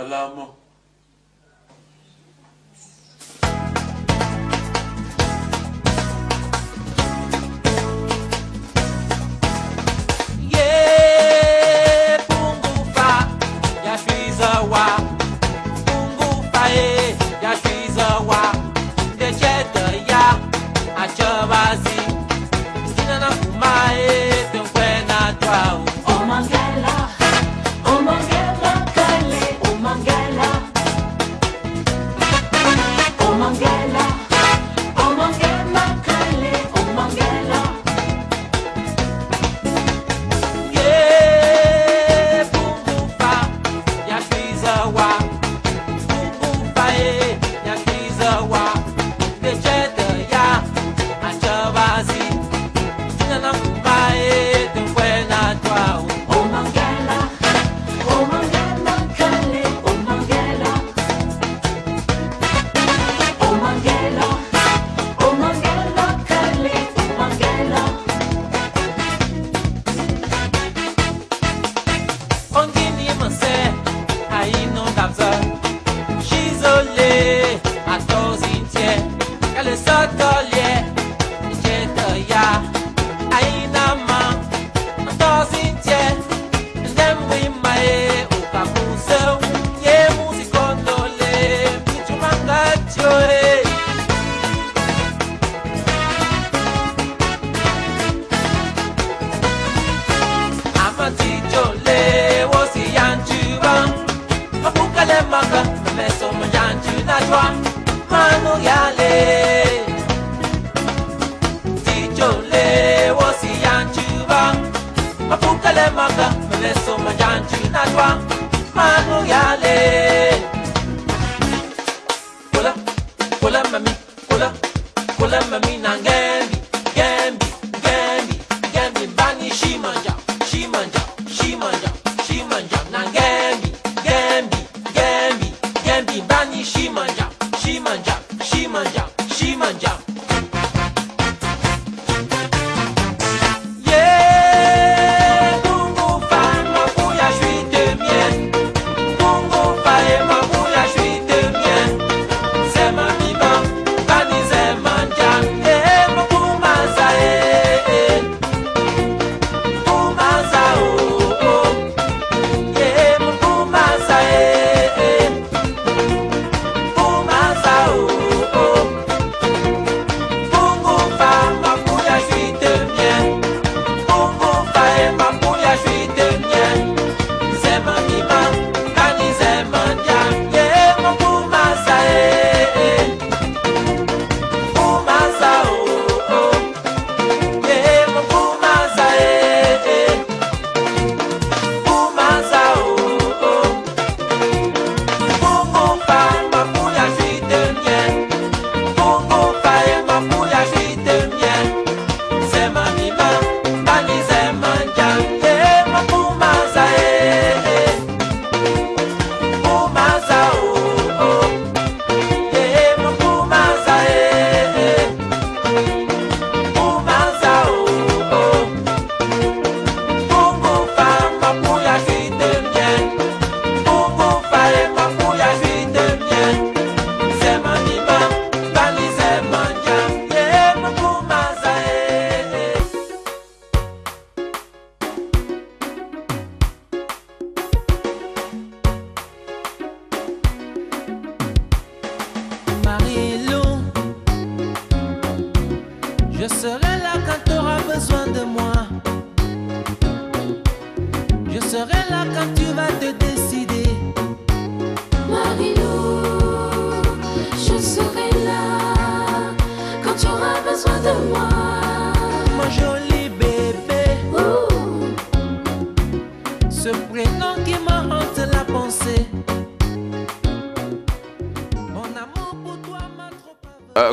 Malamo.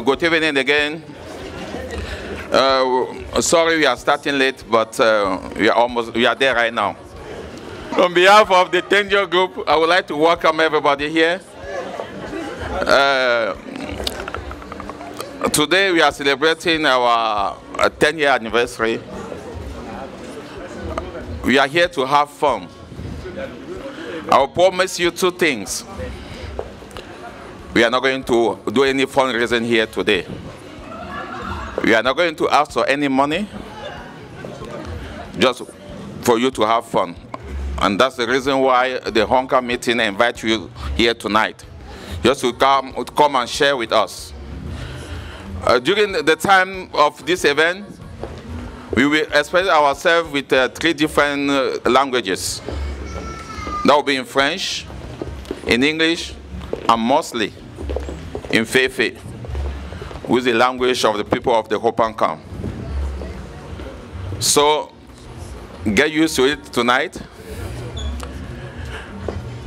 Good evening again. Sorry we are starting late, but we are there right now. On behalf of the Tenjo Group, I would like to welcome everybody here. Today we are celebrating our 10-year anniversary. We are here to have fun. I will promise you two things. We are not going to do any fundraising here today. We are not going to ask for any money, just for you to have fun. And that's the reason why the Honka meeting invites you here tonight, just to come and share with us. During the time of this event, we will express ourselves with 3 different languages. That will be in French, in English, and mostly in Fefe, with the language of the people of the Hopankam. So, get used to it tonight.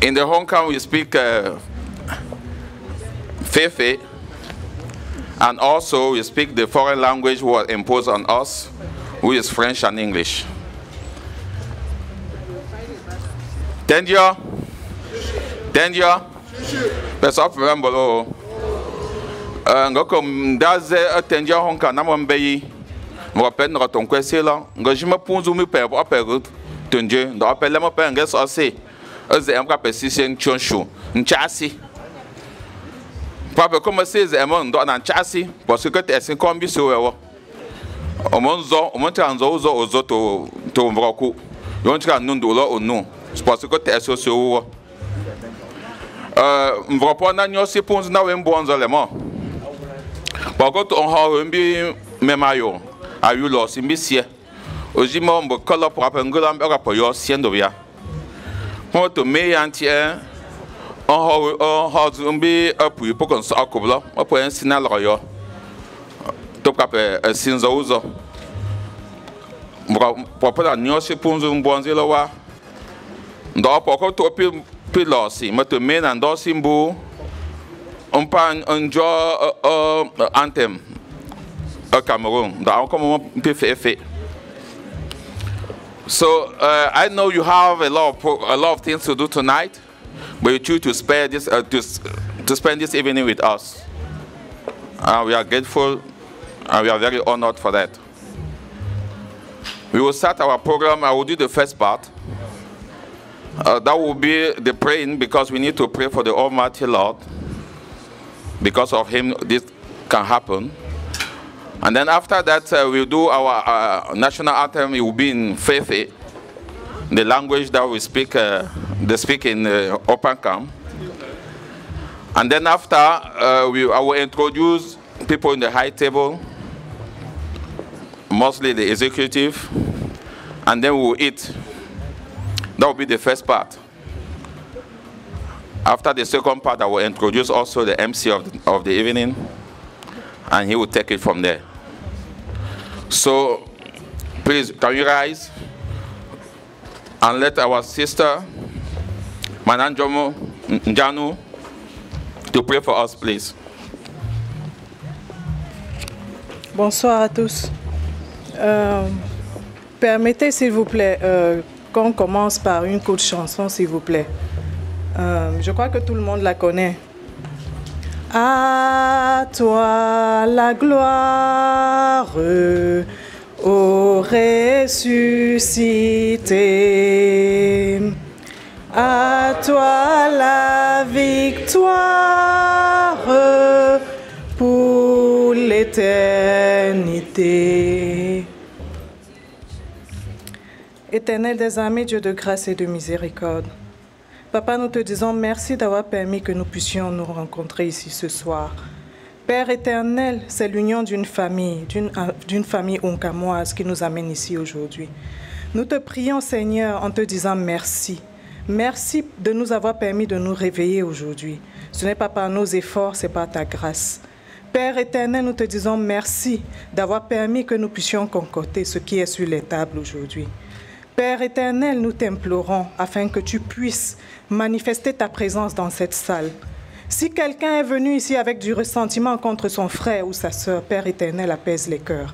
In the Honkam, we speak Fefe, and also we speak the foreign language was imposed on us, which is French and English. Tendia? Tendia? Pessoal, remember, ngoko daze tendia honka na mwambeyi mwapen ngo tonkwese la ngo jima punzu mi pe apego tenje ndo apele mo pe nge so se eze em ka pesisen chonshu nchasi papa como se ze em ndo na nchasi parce que te kombi so wewo omonzo uzo ozo to mvroku yontra nundu lo onu parce que te so wo mvropo na nyosi punzu na wembonzo le mo. Par contre, on a un mémaillon à eu l'os, un bissie. Aussi, mon color pour apprendre l'ambert pour y aussi en devia. Pour te mettre entier, on a un bi appui pour qu'on soit couvert. On peut un signal royal. Tout cap un sinzouzo. Pour pas la nuance pour un bon zélo wa. Dans pour que tu peux l'ossi, mais te mettre dans dos symbole. On parle un anthem au Cameroon. So I know you have a lot of things to do tonight, but you choose to spare this to spend this evening with us. We are grateful and we are very honored for that. We will start our program. I will do the first part. That will be the praying, because we need to pray for the Almighty Lord. Because of him, this can happen. And then after that, we'll do our national anthem. It will be in Fefe, the language that we speak, they speak in Hopankam. And then after, I will introduce people in the high table, mostly the executive, and then we'll eat. That will be the first part. After the second part, I will introduce also the MC of the evening, and he will take it from there. So, please, can you rise and let our sister, Mananjomo Njanu, to pray for us, please. Bonsoir à tous. Permettez, s'il vous plaît, qu'on commence par une courte chanson, s'il vous plaît. Je crois que tout le monde la connaît. À toi la gloire, ô ressuscité. À toi la victoire pour l'éternité. Éternel des armées, Dieu de grâce et de miséricorde, Papa, nous te disons merci d'avoir permis que nous puissions nous rencontrer ici ce soir. Père éternel, c'est l'union d'une famille honkamoise qui nous amène ici aujourd'hui. Nous te prions, Seigneur, en te disant merci. Merci de nous avoir permis de nous réveiller aujourd'hui. Ce n'est pas par nos efforts, c'est par ta grâce. Père éternel, nous te disons merci d'avoir permis que nous puissions concocter ce qui est sur les tables aujourd'hui. Père éternel, nous t'implorons afin que tu puisses manifester ta présence dans cette salle. Si quelqu'un est venu ici avec du ressentiment contre son frère ou sa sœur, Père éternel, apaise les cœurs.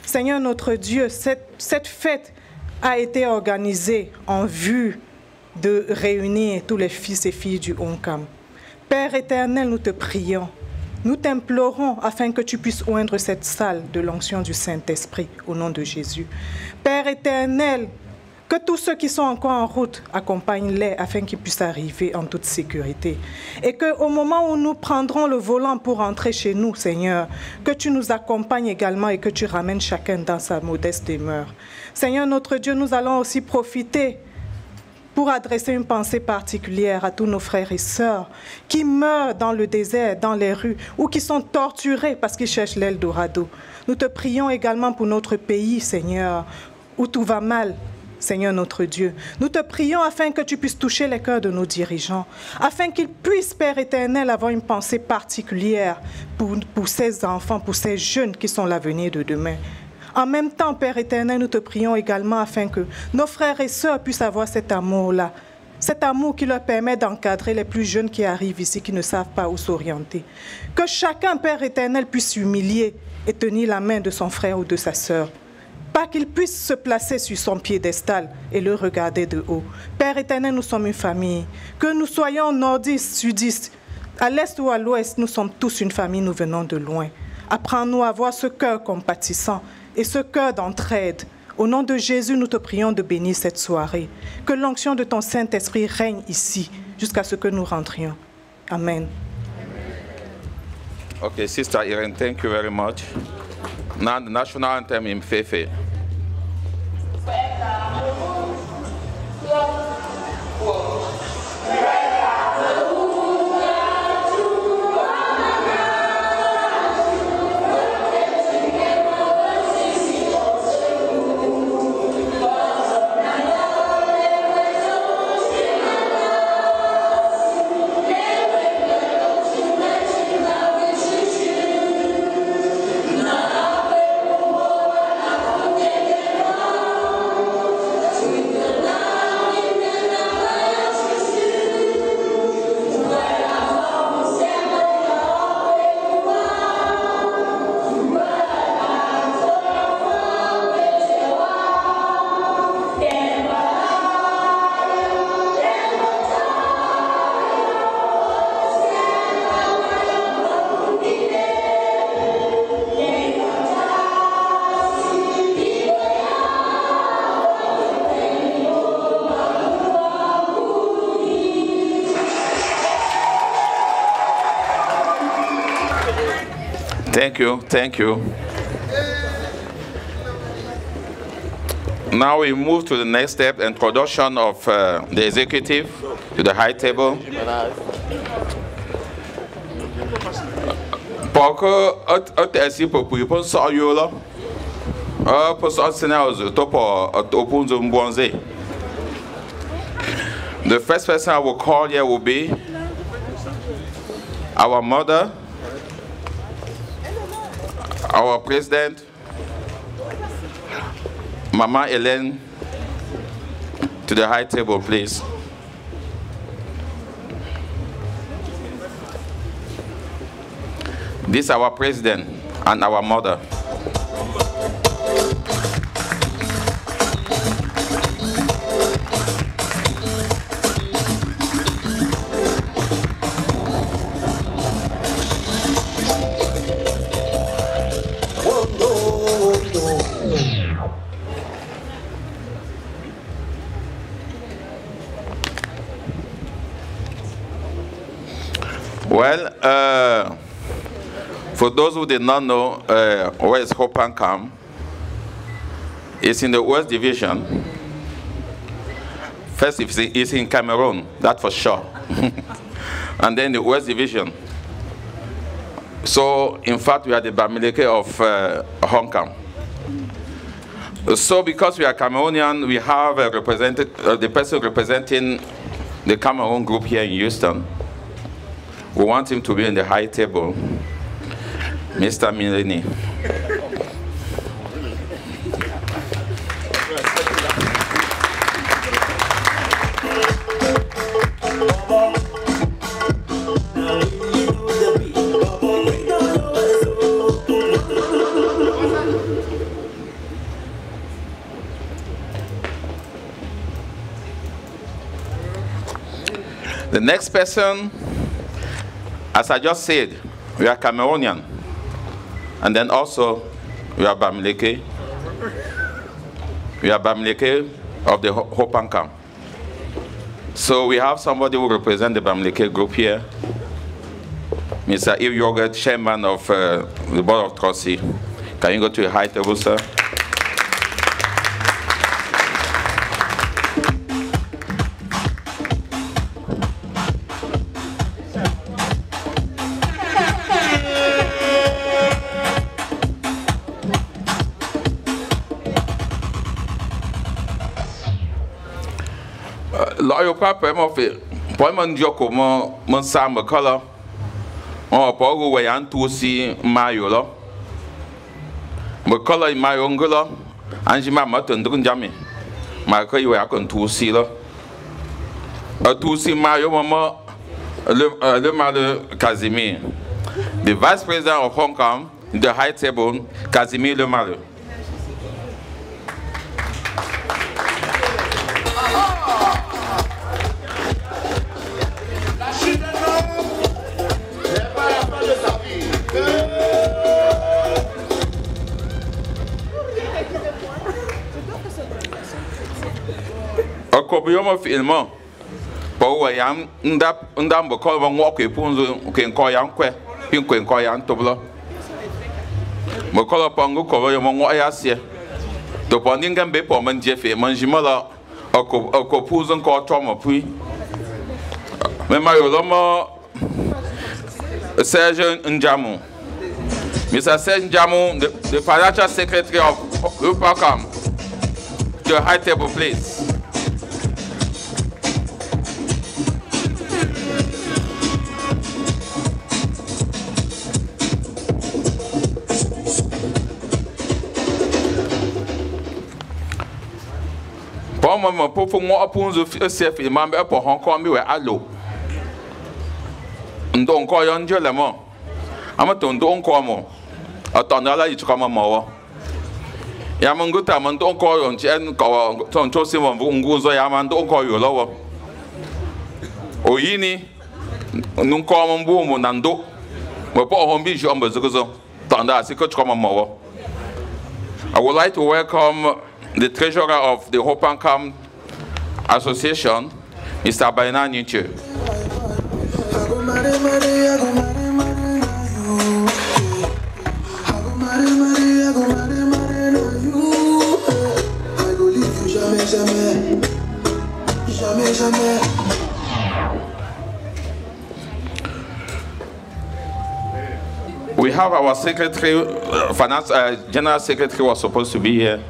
Seigneur notre Dieu, cette fête a été organisée en vue de réunir tous les fils et filles du Honkam. Père éternel, nous te prions. Nous t'implorons afin que tu puisses oindre cette salle de l'onction du Saint-Esprit au nom de Jésus. Père éternel, Que tous ceux qui sont encore en route accompagnent-les afin qu'ils puissent arriver en toute sécurité. Et qu'au moment où nous prendrons le volant pour rentrer chez nous, Seigneur, que tu nous accompagnes également et que tu ramènes chacun dans sa modeste demeure. Seigneur notre Dieu, nous allons aussi profiter pour adresser une pensée particulière à tous nos frères et sœurs qui meurent dans le désert, dans les rues, ou qui sont torturés parce qu'ils cherchent l'Eldorado. Nous te prions également pour notre pays, Seigneur, où tout va mal, Seigneur notre Dieu. Nous te prions afin que tu puisses toucher les cœurs de nos dirigeants, afin qu'ils puissent, Père éternel, avoir une pensée particulière pour ces enfants, pour ces jeunes qui sont l'avenir de demain. En même temps, Père éternel, nous te prions également afin que nos frères et sœurs puissent avoir cet amour-là, cet amour qui leur permet d'encadrer les plus jeunes qui arrivent ici, qui ne savent pas où s'orienter. Que chacun, Père éternel, puisse s'humilier et tenir la main de son frère ou de sa sœur. Pas qu'il puisse se placer sur son piédestal et le regarder de haut. Père éternel, nous sommes une famille. Que nous soyons nordistes, sudistes, à l'est ou à l'ouest, nous sommes tous une famille, nous venons de loin. Apprends-nous à avoir ce cœur compatissant et ce cœur d'entraide. Au nom de Jésus, nous te prions de bénir cette soirée. Que l'onction de ton Saint-Esprit règne ici jusqu'à ce que nous rentrions. Amen. Okay, Sister Irene, thank you very much. Now the national anthem in Fefe. Thank you. Now we move to the next step, introduction of the executive to the high table. The first person I will call here will be our mother, our president, Mama Hélène, to the high table, please. This is our president and our mother. Well, for those who did not know where is Hopan Camp, it's in the West Division. First, it's in Cameroon, that's for sure. And then the West Division. So, in fact, we are the Bamileke of Hong Kong. So, because we are Cameroonian, we have a the person representing the Cameroon group here in Houston. We want him to be in the high table, Mr. Mileni. The next person, as I just said, we are Cameroonian, and then also we are Bamileke. We are Bamileke of the Hope and Calm. So we have somebody who represents the Bamileke group here. Mr. Yves Yogurt, chairman of the Board of Trustees. Can you go to a high table, sir? Loyal Papa, Poimon Joko, Monsamba color. Oh, Pogo, way and to see Mayolo. But color in my own girl, and she mamma and don't jammy. My call you are going to see her. To see my mama, the mother Casimir, the vice president of Hong Kong, the high table, Casimir Le Malu. Kobioma filmo bo yam ndam bo ko won ko epunzo ke ko yan kwe pin ko yan toblo mo ko pongo ko yo mo ya se to pondinga be po man jefe man jimala ko puzo ko to mo pui me mayo lo mo Serge Njamu. Mr. Serge Njamu, the financial secretary of Upacam, to a high table, please. Mama pofu mo apunzo CF imam be po Hong Kong mi we alo ndo nko yo njele mo amato ndo nko mo atona la yichika mama wo ya munguta mo ndo nko yo nchen ko ton to si mo nguzo ya ma ndo nko yo lowo oyini nko mo mbu mo na ndo mo po ho mbi jo mbozugo tanda si ko chika mama wo. I would like to welcome the treasurer of the Hope and Calm Association, Mr. Baina Nyuche. We have our secretary, finance general secretary was supposed to be here,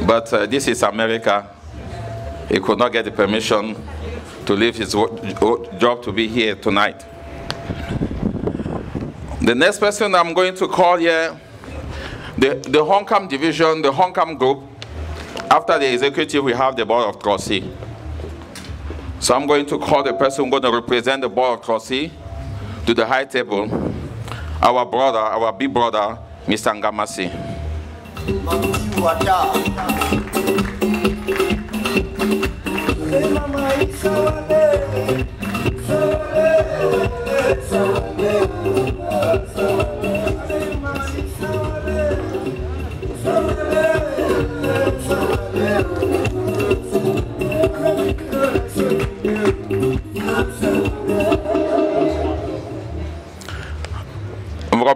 but this is America. He could not get the permission to leave his job to be here tonight. The next person I'm going to call here, the Hong Kong division, the Hong Kong group. After the executive, we have the Board of Trustees. So I'm going to call the person who's going to represent the Board of Trustees to the high table, our brother, our big brother, Mr. Ngamasi.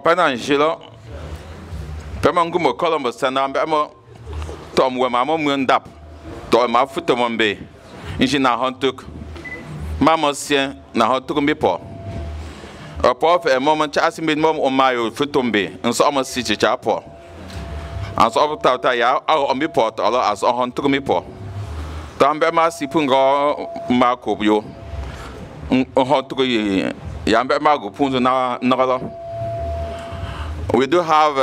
Angela, Pemangumo Columbus and Ambamo Tom Wemamo Mundap, Tom Futombe, Injina Hontuk, Mamosien, Nahotukumbipo. A poor a moment asking me mom on my Futumbe, and so almost City Chapo. As of Tataya, our Ombiport, or as on Tukumipo. Tambema Sipungo Marco, you Hontuki Yambe Mago Punzana Nagala. We do have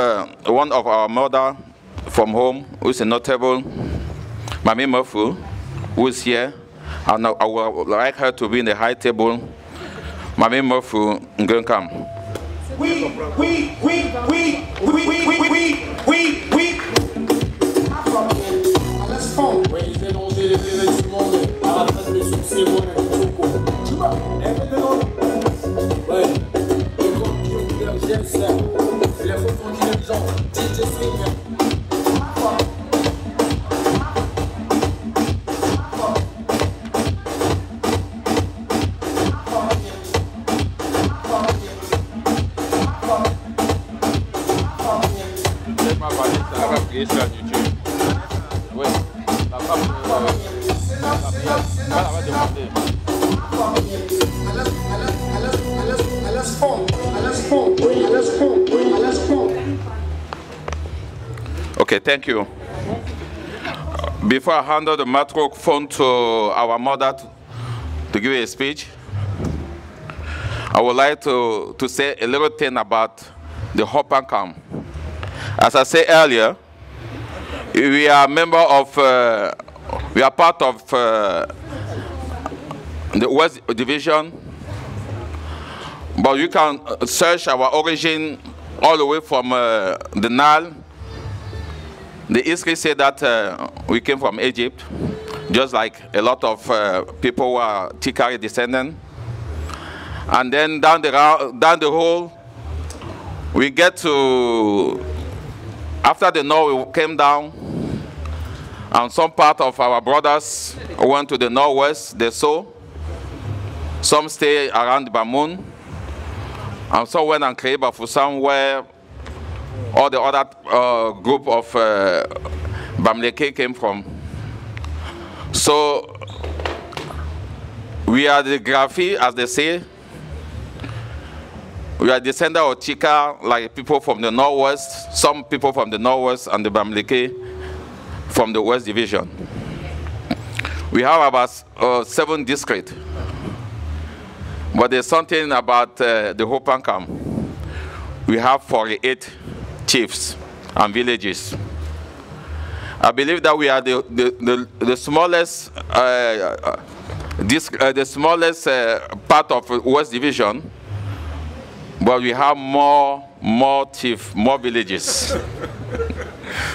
one of our mother from home who is a notable, Mami Murphy, who is here. And I would like her to be in the high table. Mami Murphy, Ngunkam. Let's go. Israël du Dieu. Oui, la femme va demander. Okay, thank you. Before I hand the microphone to our mother to give a speech, I would like to say a little thing about the Hope and Calm. As I said earlier, we are we are part of the West Division, but you can search our origin all the way from the Nile. The history say that we came from Egypt, just like a lot of people who are Tikari descendants. And then down the hole, we get to, after the Nile we came down, and some part of our brothers went to the northwest, they saw. Some stay around Bamoun, and some went and Kreba for somewhere. All the other group of Bamleke came from. So we are the Grafi, as they say. We are descendants of Chika, like people from the northwest, some people from the northwest, and the Bamleke from the West Division. We have about 7 districts. But there's something about the Hope and Calm. We have 48 chiefs and villages. I believe that we are the smallest part of West Division, but we have more chiefs, more villages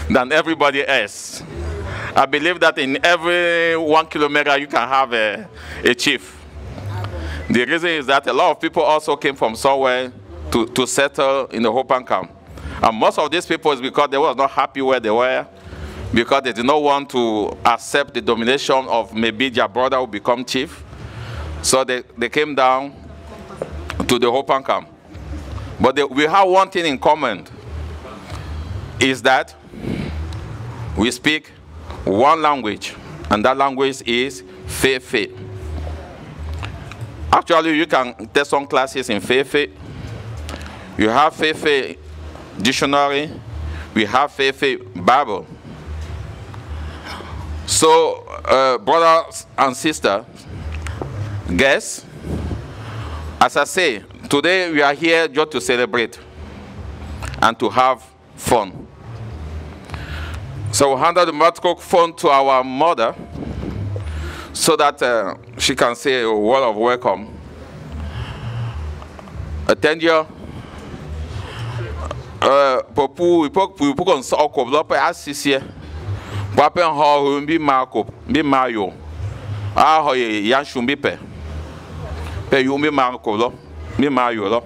than everybody else. I believe that in every 1 kilometer you can have a chief. The reason is that a lot of people also came from somewhere to settle in the Hope and Calm. And most of these people is because they were not happy where they were, because they did not want to accept the domination of maybe their brother who become chief. So they came down to the Hope and Calm. But we have one thing in common, is that we speak one language, and that language is Fefe. Actually, you can take some classes in Fefe. You have Fefe dictionary, we have Fefe Bible. So, brothers and sisters, guests, as I say, today we are here just to celebrate and to have fun. So we'll hand out the microphone to our mother so that she can say a word of welcome. Attend you. Popu kon so ko lo pe asisi wa pe ho bi mako bi mayo a ho ye ya shun bi pe yu bi mako lo bi mayo lo.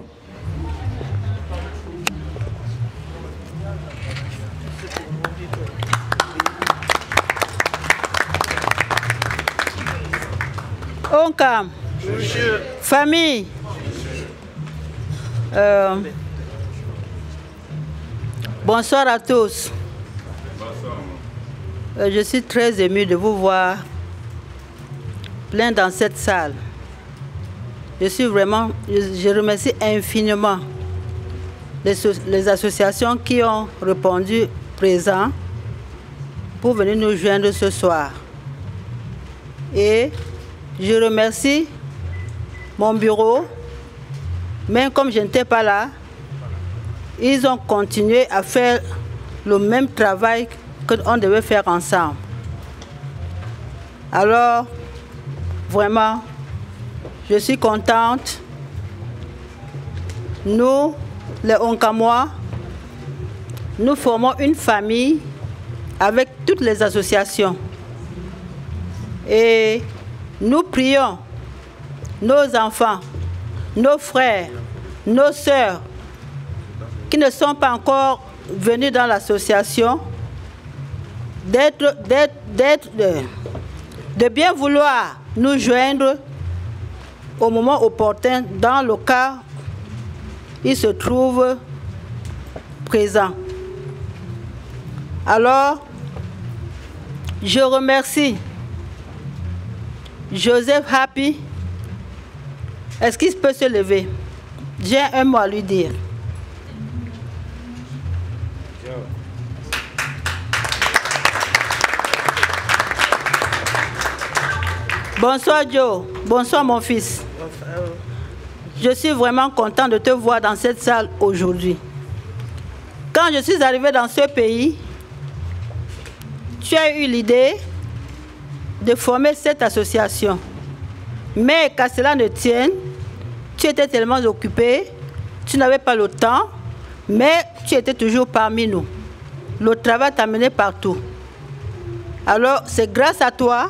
Onkam, famille, bonsoir à tous. Je suis très ému de vous voir plein dans cette salle. Je remercie infiniment les associations qui ont répondu présent pour venir nous joindre ce soir. Et je remercie mon bureau, même comme je n'étais pas là, ils ont continué à faire le même travail qu'on devait faire ensemble. Alors, vraiment, je suis contente. Nous, les Onkamois, nous formons une famille avec toutes les associations. Et nous prions nos enfants, nos frères, nos sœurs qui ne sont pas encore venus dans l'association de bien vouloir nous joindre au moment opportun dans le cas où ils se trouvent présents. Alors, je remercie Joseph Happy. Est-ce qu'il peut se lever? J'ai un mot à lui dire. Bonsoir Joe, bonsoir mon fils. Je suis vraiment content de te voir dans cette salle aujourd'hui. Quand je suis arrivé dans ce pays, tu as eu l'idée de former cette association. Mais qu'à cela ne tienne, tu étais tellement occupé, tu n'avais pas le temps, mais tu étais toujours parmi nous. Le travail t'a mené partout. Alors, c'est grâce à toi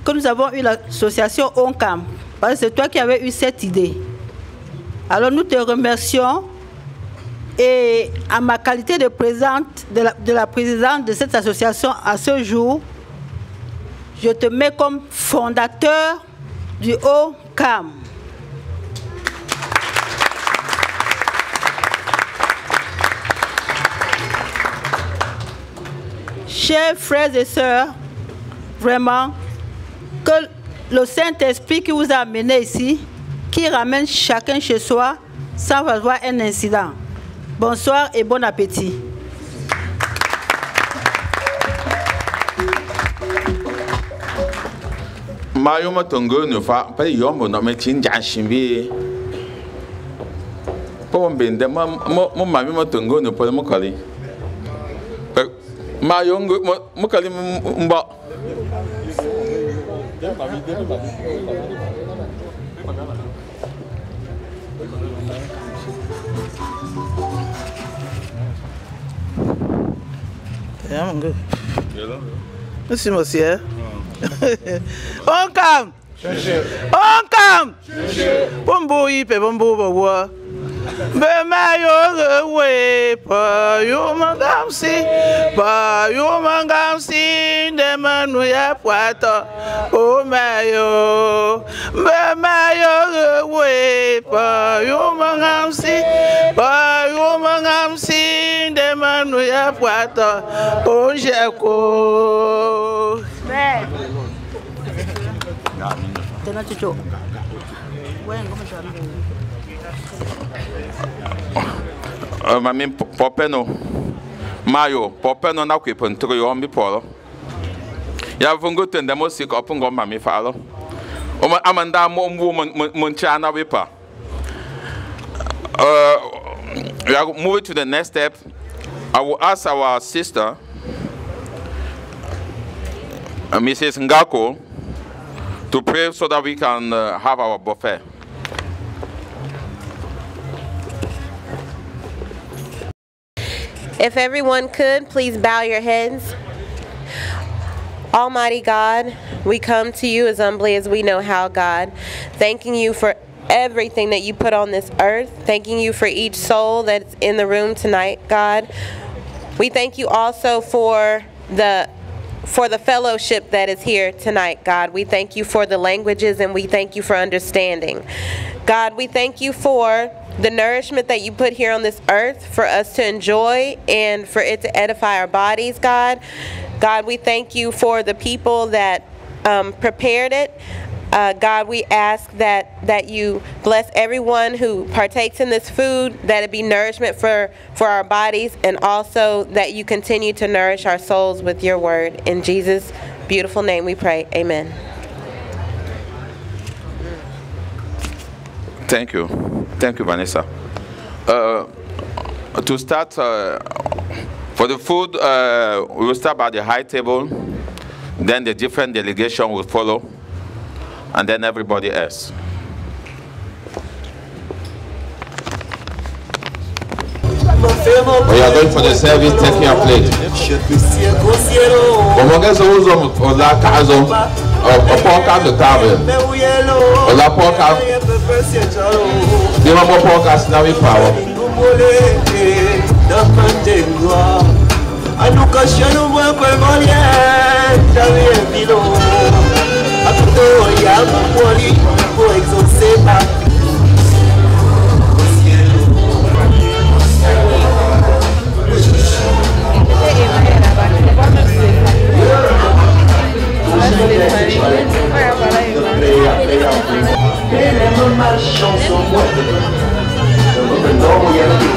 que nous avons eu l'association ONCAM, parce que c'est toi qui avais eu cette idée. Alors nous te remercions et à ma qualité de présidente de la présidente de cette association à ce jour, je te mets comme fondateur du ONCAM. Chers frères et sœurs, vraiment, que le Saint-Esprit qui vous a amené ici, qui ramène chacun chez soi sans avoir un incident. Bonsoir et bon appétit. Mayo matongo ne fa pa yombo no me chinja shimbi. Po mbende mo mami matongo no po mo kali. Mayo mo kali mba. Yeah, I'm good. Merci, monsieur. ONCAM! ONCAM! Bombo yipe, bombo bawa. Bemayo we pa yo mangamsi de manu ya pwato o mayo bemayo we pa yo mangamsi de manu ya pwato o jeko Mami popeno mayo popeno na kwe pentro yo mi polo ya vungo tende mo sik opungo mami falo o ma amanda mo chana wipa. We are moving to the next step. I will ask our sister Mrs. Ngako to pray so that we can have our buffet. If everyone could, please bow your heads. Almighty God, we come to you as humbly as we know how, God, thanking you for everything that you put on this earth, thanking you for each soul that's in the room tonight, God. We thank you also for the fellowship that is here tonight, God. We thank you for the languages and we thank you for understanding. God, we thank you for the nourishment that you put here on this earth for us to enjoy and for it to edify our bodies, God. God, we thank you for the people that prepared it. God, we ask that you bless everyone who partakes in this food, that it be nourishment for our bodies, and also that you continue to nourish our souls with your word. In Jesus' beautiful name we pray. Amen. Thank you. Thank you, Vanessa. To start, for the food, we will start by the high table, then the different delegation will follow, and then everybody else. We are going for the service, take your plate. malchance en moi. Maintenant, il y a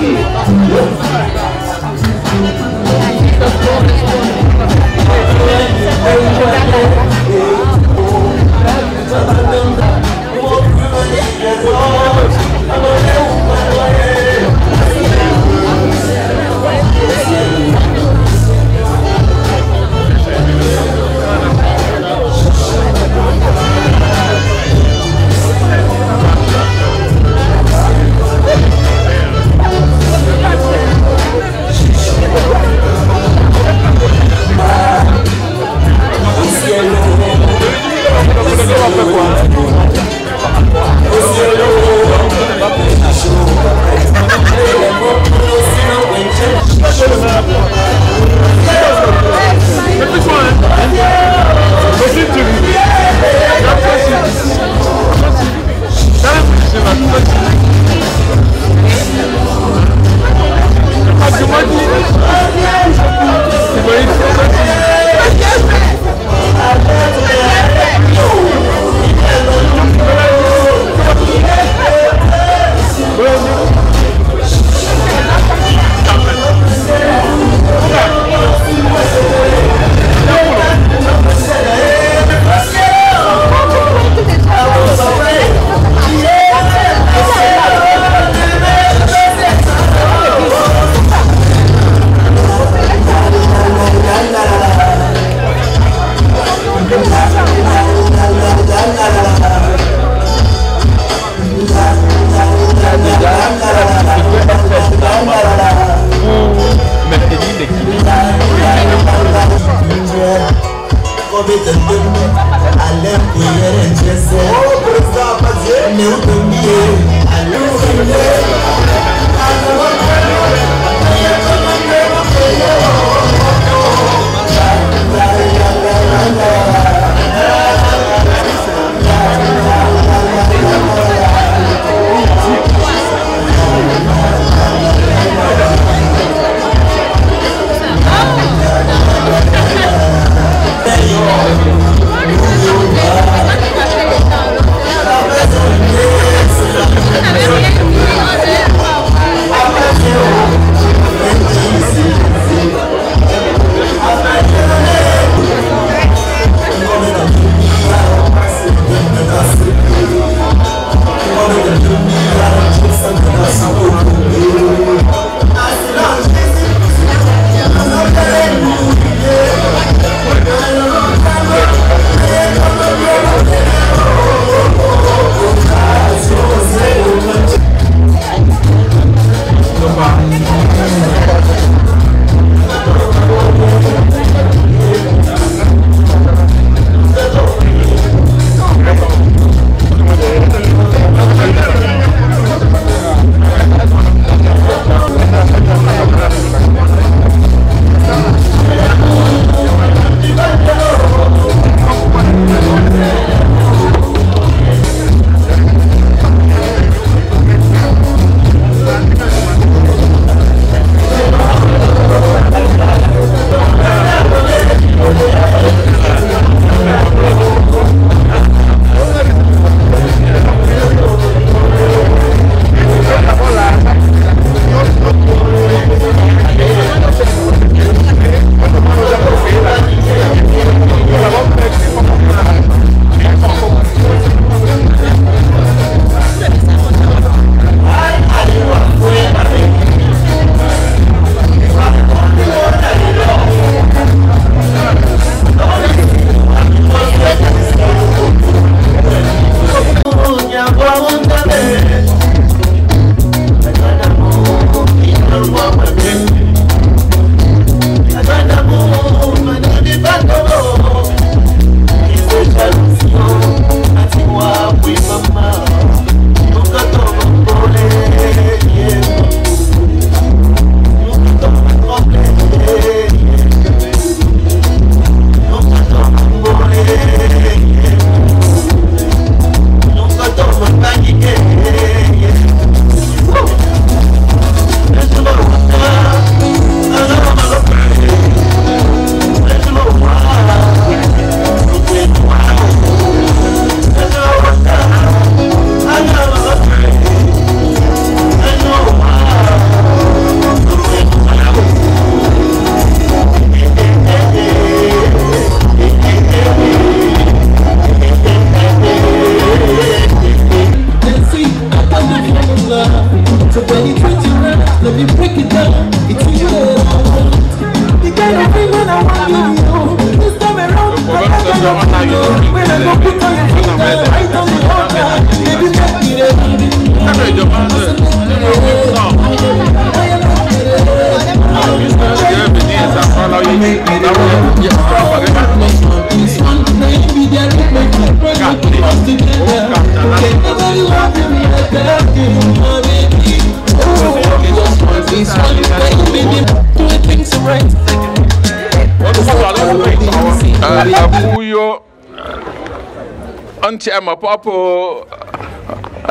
Anti ama papo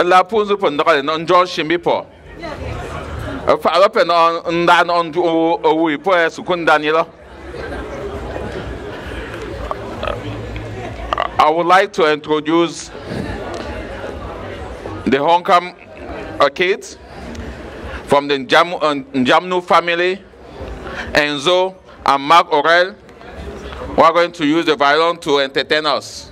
la punzu pondra no njo shimbi po fa ala pe no ndan on o wi po e sukun Daniela. I would like to introduce the Honkam kids from the Njamnu family, Enzo and Mark Orel, who are going to use the violin to entertain us.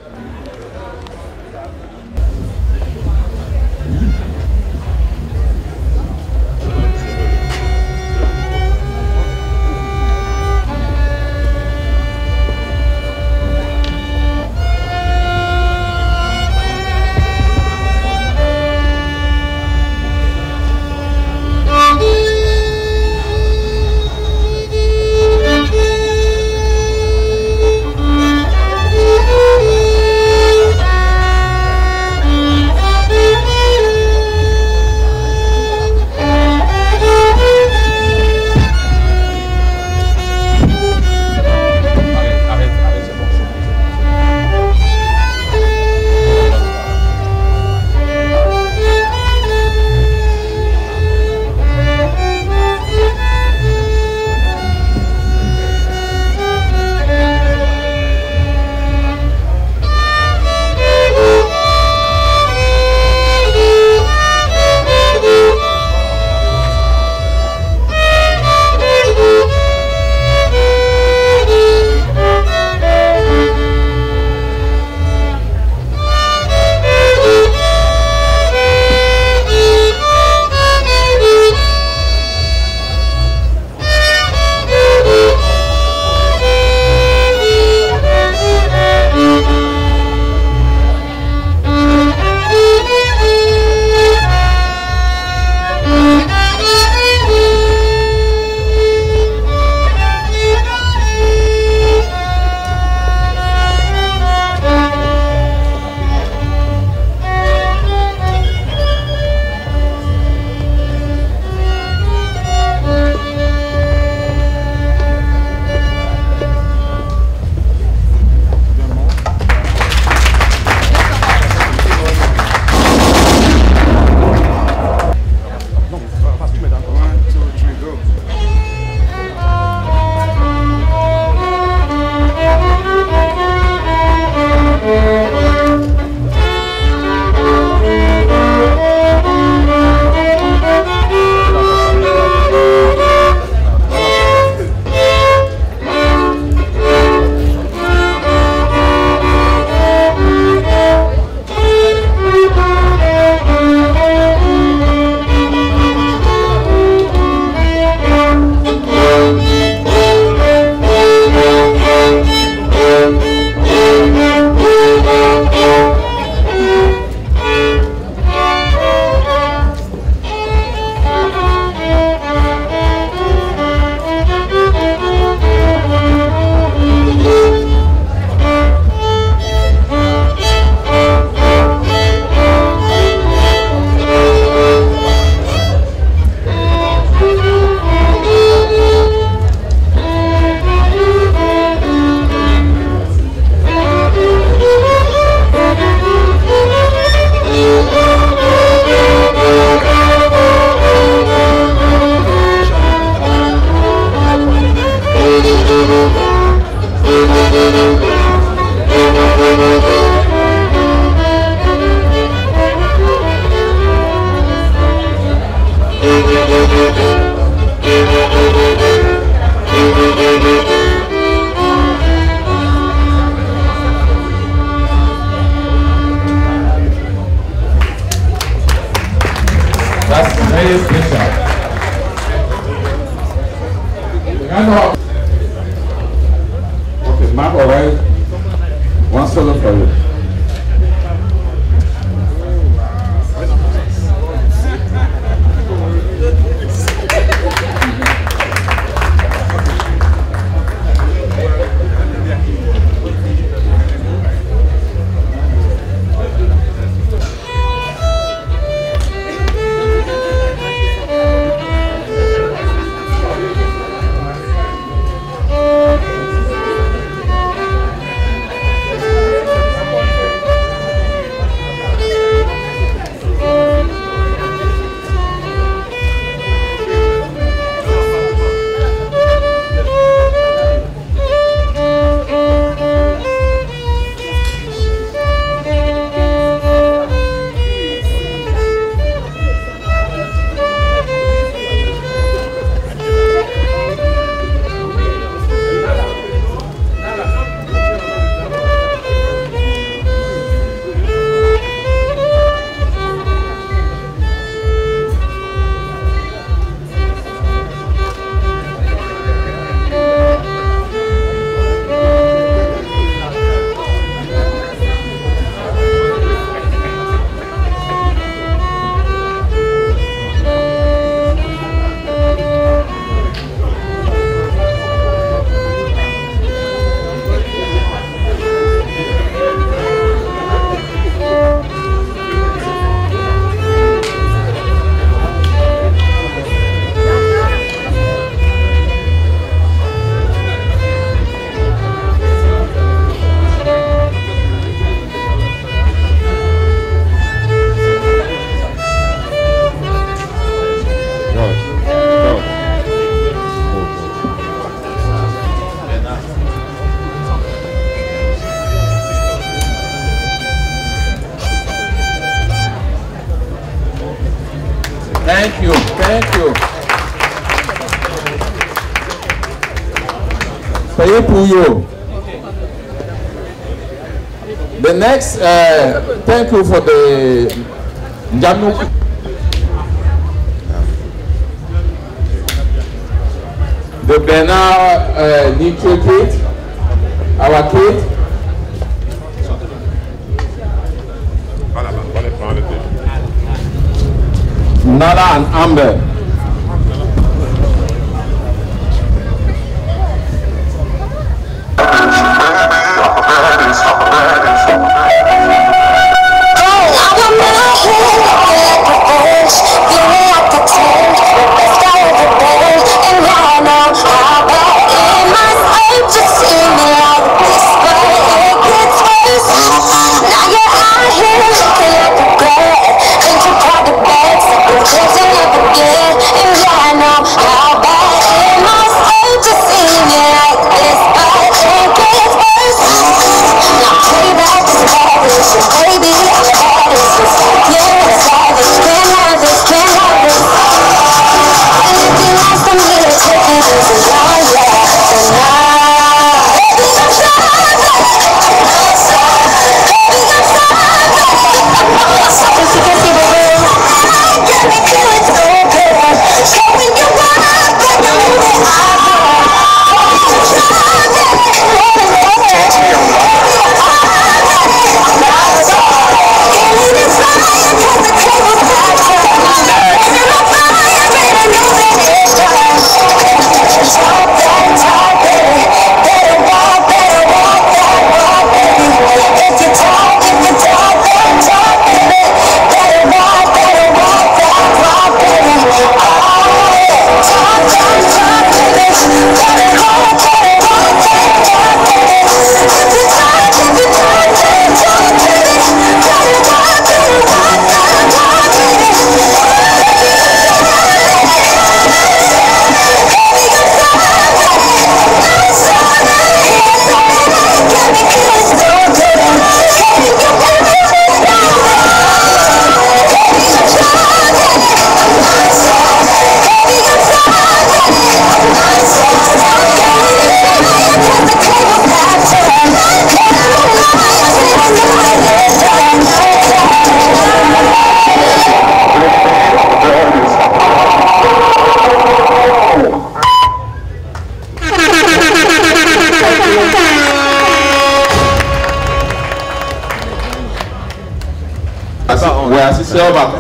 Okay, Mark, all right. One solo for you. Thank you. Thank you. Payez pour you. The next, thank you for the Jamu. The Bernard Nietzsche kid, our kid. Nala and Amber.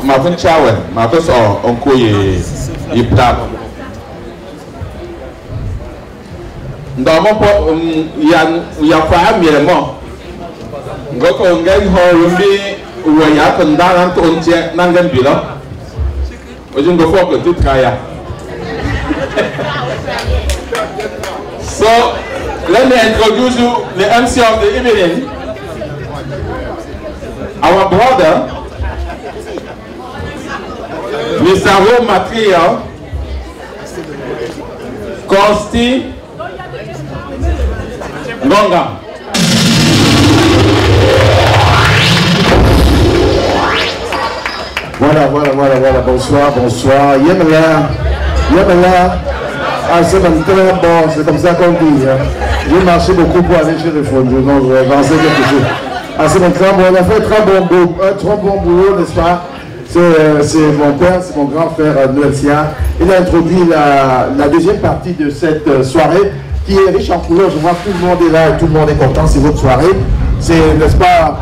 Ma vun chawe, ma tos onko ye plak. Ndamo po ya fa miremo. Ngoko ngai ho rumbi uya kondana to onje nangan bilo. Ojungo foko tutkaya. So let me introduce you the MC of the evening. Our brother Mr. Raw Material, Kosti Ngonga. Voilà, bonsoir. Yemela, c'est bon, c'est comme ça qu'on dit. Hein. J'ai marché beaucoup pour aller chez les fonds, donc je vais avancer quelque chose. C'est bon, on a fait un très bon boulot, n'est-ce pas? C'est mon père, c'est mon grand frère Noël-Sia. Il a introduit la deuxième partie de cette soirée qui est riche en couleurs. Je vois que tout le monde est là et tout le monde est content. C'est votre soirée. C'est, n'est-ce pas,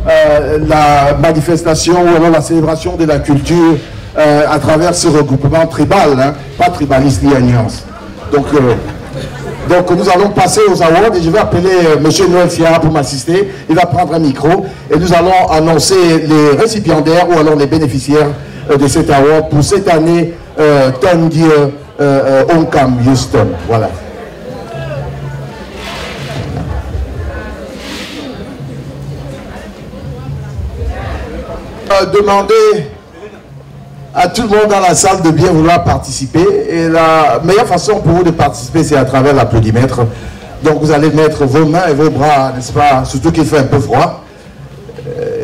la manifestation ou alors la célébration de la culture à travers ce regroupement tribal, hein, pas tribaliste ni alliance. Donc nous allons passer aux awards et je vais appeler M. Noël Sia pour m'assister. Il va prendre un micro et nous allons annoncer les récipiendaires ou alors les bénéficiaires de cet award pour cette année Tangier Oncam Houston. Voilà. Demander à tout le monde dans la salle de bien vouloir participer. Et la meilleure façon pour vous de participer, c'est à travers l'applaudimètre. Donc vous allez mettre vos mains et vos bras, n'est-ce pas, surtout qu'il fait un peu froid.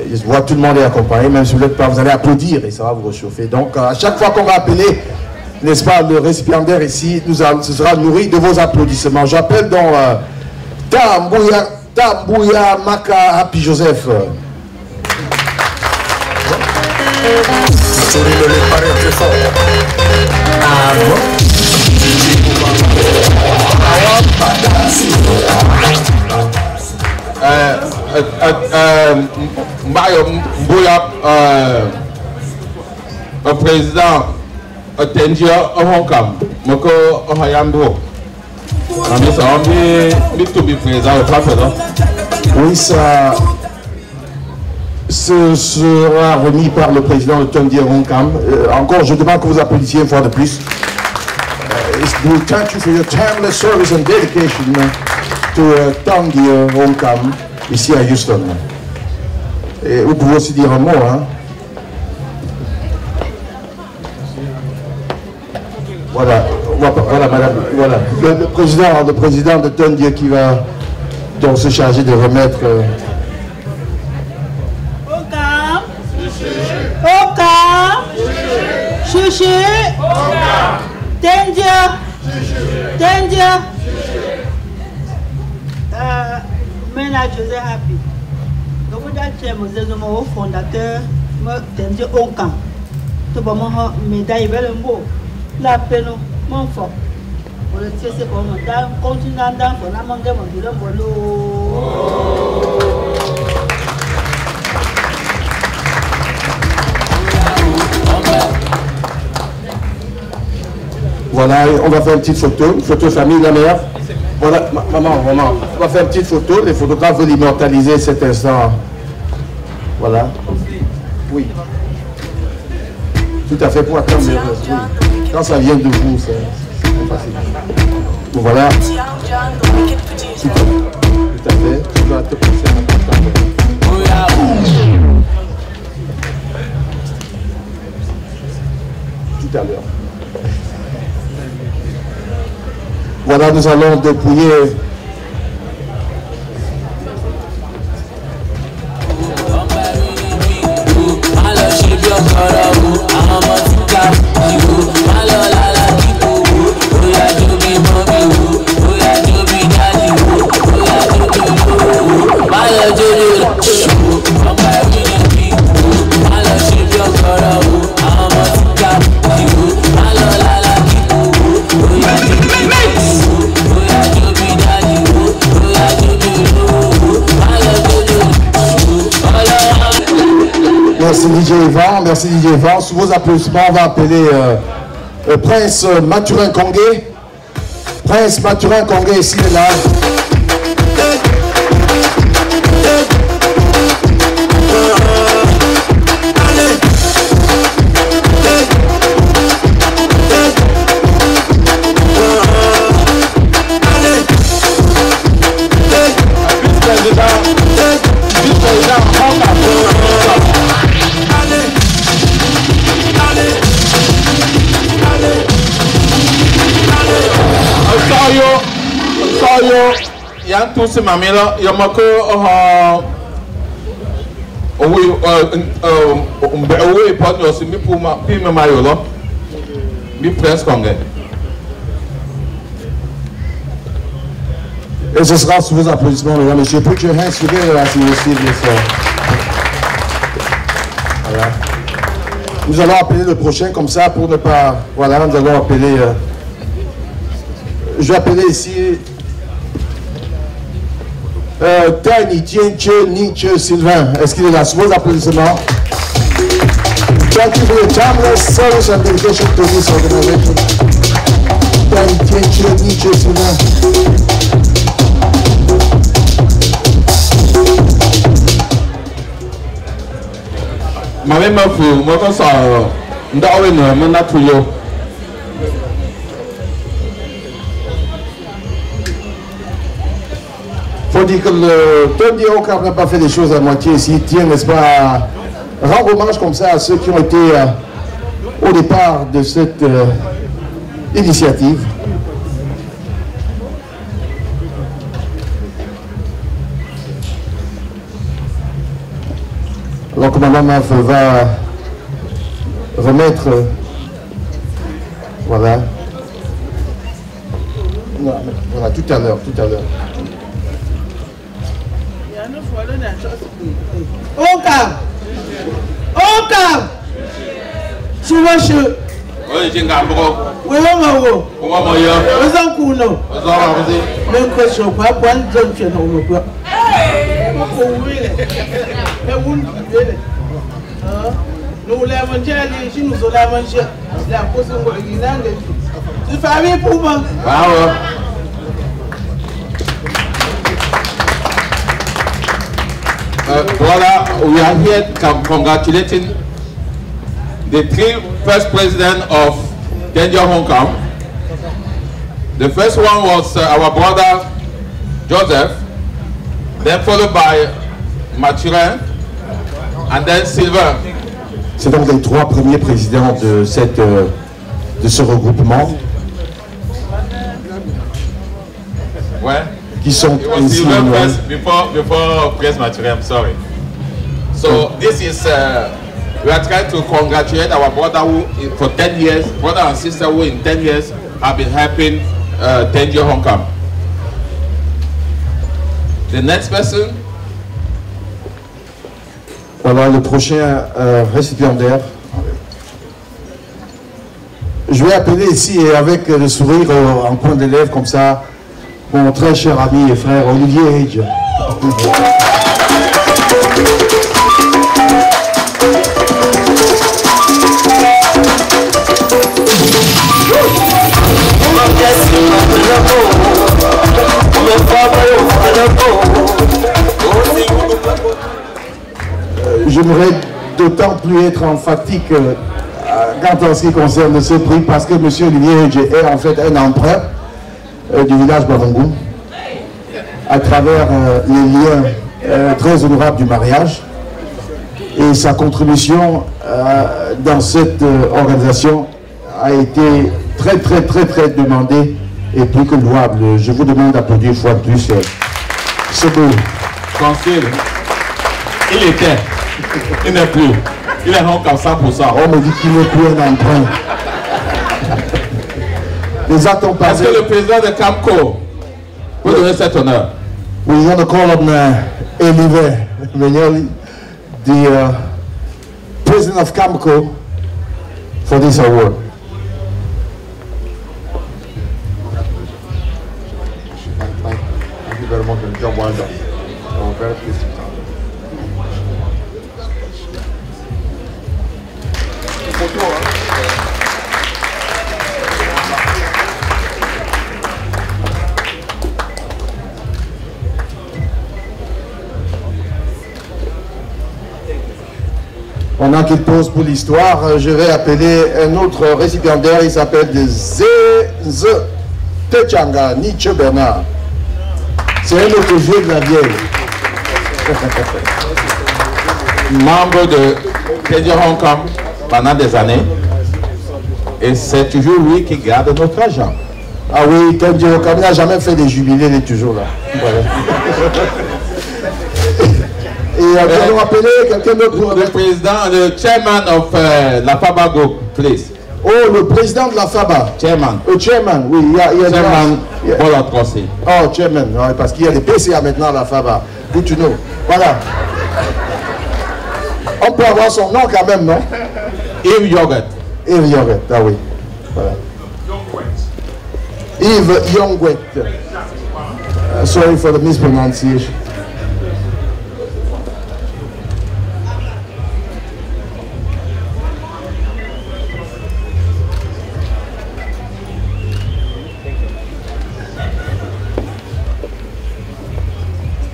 Il Je vois tout le monde est accompagné, même si vous n'êtes pas, vous allez applaudir et ça va vous réchauffer. Donc, à chaque fois qu'on va appeler, n'est-ce pas, le récipiendaire ici, ce sera nourri de vos applaudissements. J'appelle donc Tambouya Maka Happy Joseph. Mbouya, président Tendia Hongkong, Moko Ohayambo. Oui, ça ce sera remis par le président de Tendia Hongkong. Encore, je demande que vous applaudissiez une fois de plus. We thank you for your timeless service and dedication to Tendia Hongkong ici à Houston. Et vous pouvez aussi dire un mot, hein. Voilà, voilà, madame, voilà. Le président de Tendia qui va donc se charger de remettre. Chuchu, Tendia, Mena Joseph Happy. Donc vous êtes mon fondateur, Tendia Hongkong. Tout le monde a médaille vers le mot. La peine, mon fort. Pour le tiers, c'est comme un continent d'enfants, on a mangé mon bilan Voilà, on va faire une petite photo, une photo famille, la mère. Voilà, maman, on va faire une petite photo, les photographes veulent immortaliser cet instant. Voilà. Oui. Tout à fait, pour attendre. Quand ça vient de vous, c'est facile. Bon, voilà. Tout à fait. Tu vas te passer tout à l'heure. Voilà, nous allons dépouiller Merci DJ Yvan. Sous vos applaudissements, on va appeler Prince Mathurin Kongé. Prince Mathurin Kongé, ici, il est là. Yang tu si mami la, yang mako owe pot yo si mi puma pi me mayo lo, mi Prince Kongé. Et ce sera sous vos applaudissements, mesdames et messieurs. Put your hands together as you receive this. Voilà. Nous allons appeler le prochain comme ça pour ne pas. Voilà, nous allons appeler. Je vais appeler ici. Tiny Tienche Nietzsche Sylvain. Est-ce qu'il est là? Sous vos applaudissements. Thank you for your timeless service and dedication to this organization. Tiny Tienche Nietzsche Sylvain. Mami mafu, moi comme ça, ndawe no, moi na tuyo. Faut dire que le Tendia Hongkong n'a pas fait des choses à moitié ici. Tient, n'est-ce pas, à rendre hommage comme ça à ceux qui ont été au départ de cette initiative. Le commandant Maf va remettre, voilà. Non, voilà, tout à l'heure. Au calme. Souvent je. Oui, j'ai un gambro. Oui, on Comment moi? Vous en coulons. Même question, pas point de zone chez nous. Nous l'avons déjà dit, si nous l'avons déjà, la cause de l'original. Tu fais pour moi. Brother, we are here congratulating the three first presidents of Danger Hong Kong. The first one was our brother Joseph, then followed by Mathurin, and then Sylvain. C'est donc les trois premiers présidents de ce regroupement. Ouais. Qui sont ici. Before Prince Mathurin, I'm sorry. So this is we are trying to congratulate our brother who for 10 years, brother and sister who in 10 years have been helping Danger Hong Kong. The next person. Voilà le prochain récipiendaire. Je vais appeler ici et avec le sourire en coin des lèvres comme ça, mon très cher ami et frère Olivier Hedge. J'aimerais d'autant plus être emphatique quant en ce qui concerne ce prix parce que M. Olivier Hedge est en fait un emprunt du village Bavongou à travers les liens très honorables du mariage et sa contribution dans cette organisation a été très demandée et plus que louable. Je vous demande d'applaudir une fois de plus. C'est beau. Consul, il était. Il n'est plus. Il est donc à 100%. On me dit qu'il n'est plus un emprunt. Les actes ont passé. Est-ce que le président de Camco peut donner cet honneur? We want to call on Elive Menyoli, the president of Camco, for this award. Thank you very much for the job well done. I'm very pleased. Pendant qu'il pose pour l'histoire, je vais appeler un autre récipiendaire, il s'appelle Zé Techanga Nietzsche Bernard. C'est un autre vieux de la vieille. Membre de Danger Hong Kong pendant des années. Et c'est toujours lui qui garde notre argent. Ah oui, Danger Hong Kong n'a jamais fait des jubilés, il est toujours là. Voilà. Et nous appeler quelqu'un d'autre. Le président, le chairman of la FABA Group, please. Oh, le président de la FABA. Chairman. Chairman, oui, il y a chairman Paul Atrocé. Oh, chairman, ouais, parce qu'il y a des PCA maintenant à la FABA. Good to know. Voilà. On peut avoir son nom quand même, non? Yves Yoget. Yves Yoget, ah oui. Voilà. Yves Yongwet. Sorry for the mispronunciation.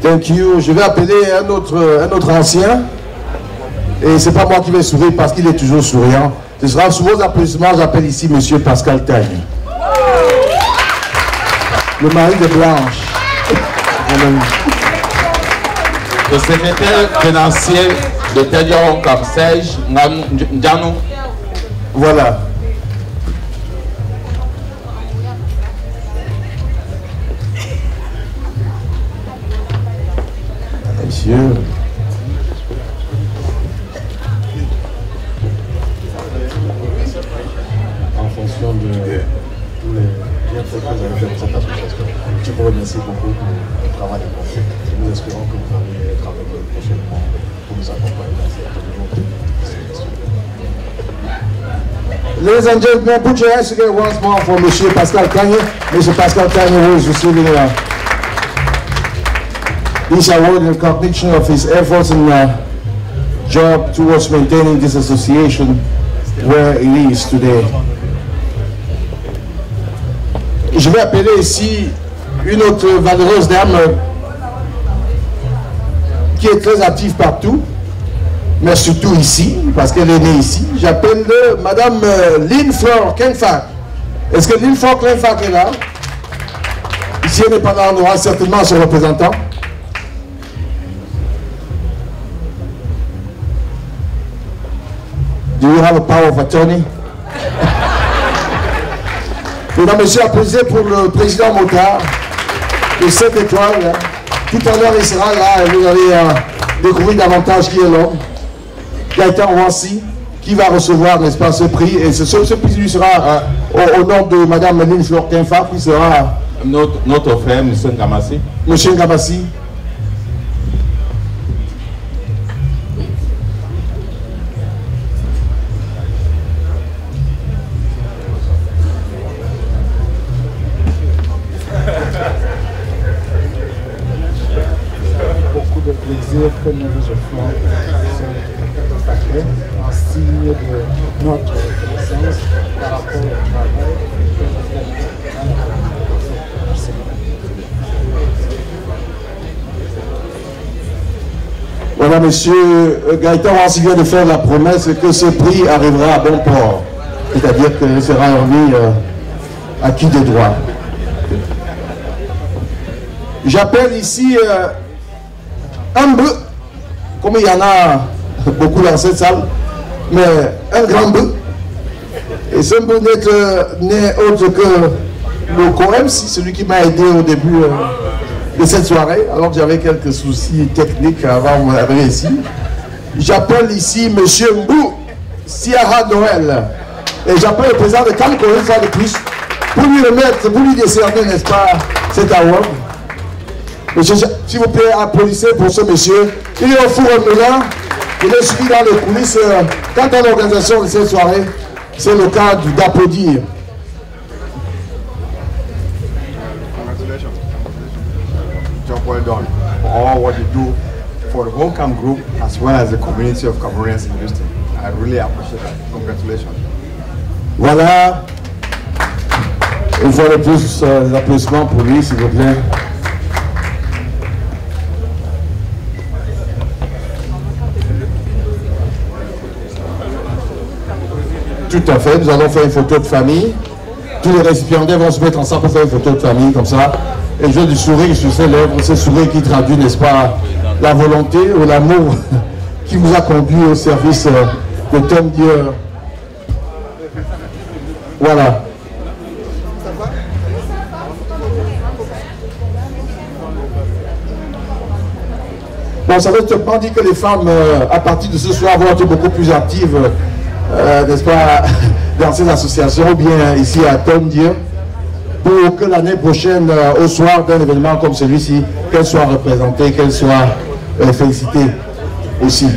Thank you. Je vais appeler un autre ancien. Et c'est pas moi qui vais sourire parce qu'il est toujours souriant. Ce sera sous vos applaudissements. J'appelle ici Monsieur Pascal Tagne. Le mari de Blanche. Le secrétaire financier de Danger Hong Kong, Serge Ndianou. Voilà. Monsieur. de tous les bienfaits que vous avez fait pour cette association. Je vous remercie beaucoup pour le travail que vous faites. Nous espérons que vous allez être avec nous prochainement pour nous accompagner dans cette journée. Ladies and gentlemen, put your hands together once more for M. Pascal Kanye. Mr. Pascal Kanye, who is receiving this award in recognition of his efforts and job towards maintaining this association where it is today. Je vais appeler ici une autre valeureuse dame qui est très active partout, mais surtout ici, parce qu'elle est née ici. J'appelle Madame Lynn Fleur Kenfak. Est-ce que Lynn Fleur Kenfak est là? Ici, elle n'est pas là, on aura certainement son représentant. Do you have a power of attorney? Mesdames et messieurs, applaudissez pour le président Motard de 7 étoiles. Tout à l'heure, il sera là et vous allez découvrir davantage qui est l'homme. Gaëtan Wansi, qui va recevoir, n'est-ce pas, ce prix. Et ce prix lui sera au nom de Madame Lynn Fleur Kenfak, qui sera notre frère, M. Ngamassi. M. Ngamassi. Beaucoup de plaisir que nous vous offrons ce paquet en signe de notre reconnaissance par rapport au travail que vous faites. Voilà, monsieur Gaëtan Wansi vient de faire la promesse que ce prix arrivera à bon port. C'est-à-dire qu'il sera remis à qui de droit. J'appelle ici un bœuf, comme il y en a beaucoup dans cette salle, mais un grand bœuf. Et ce bœuf n'est autre que le Coems, celui qui m'a aidé au début de cette soirée, alors que j'avais quelques soucis techniques avant d'arriver ici. J'appelle ici monsieur Mbou Siara Noël. Et j'appelle le président de Camco une fois de plus pour lui remettre, pour lui décerner, n'est-ce pas, cet award. Monsieur, s'il vous plaît, applaudissez pour ce monsieur. Il est au four au moulin. Il est suivi dans les coulisses. Quant à l'organisation de cette soirée, c'est le cas d'applaudir. Congratulations. Job well done for all what you do for the Homecam group as well as the community of Cameroonians in Houston. I really appreciate that. Congratulations. Voilà. Une fois de plus, des applaudissements pour lui, s'il vous plaît. Tout à fait, nous allons faire une photo de famille. Tous les récipiendaires vont se mettre ensemble pour faire une photo de famille comme ça. Et je du sourire sur ses lèvres, ce sourire qui traduit, n'est-ce pas, la volonté ou l'amour qui vous a conduit au service de Tom Dieu. Voilà. Bon, ça veut seulement dire que les femmes, à partir de ce soir, vont être beaucoup plus actives, n'est-ce pas, dans ces associations, ou bien ici à Tom Dieu, pour que l'année prochaine, au soir d'un événement comme celui-ci, qu'elles soient représentées, qu'elles soient félicitées aussi.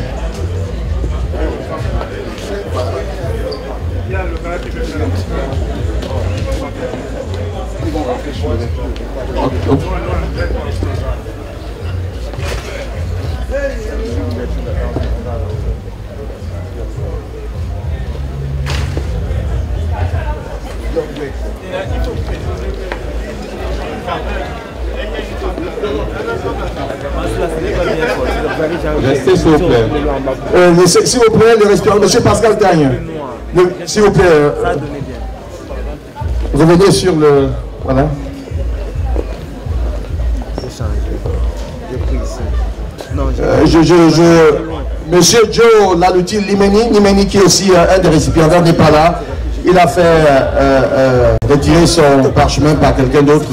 Restez s'il vous plaît. S'il vous plaît, le respect. Monsieur Pascal Gagne. S'il vous plaît. Revenez sur le. Voilà. Monsieur Joe Laluti Nimeni, qui est aussi un des récipiendaires, n'est pas là. Il a fait retirer son parchemin par quelqu'un d'autre.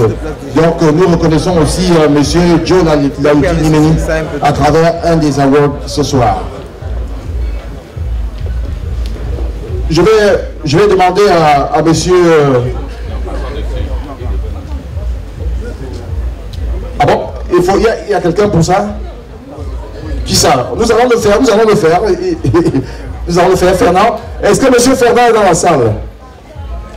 Donc nous reconnaissons aussi monsieur Joe Laluti Nimeni à travers un des awards ce soir. je vais demander à monsieur... Ah bon? Il y a quelqu'un pour ça? Qui ça? Nous allons le faire, nous allons le faire. Nous allons le faire, Fernand. Est-ce que monsieur Fernand est dans la salle?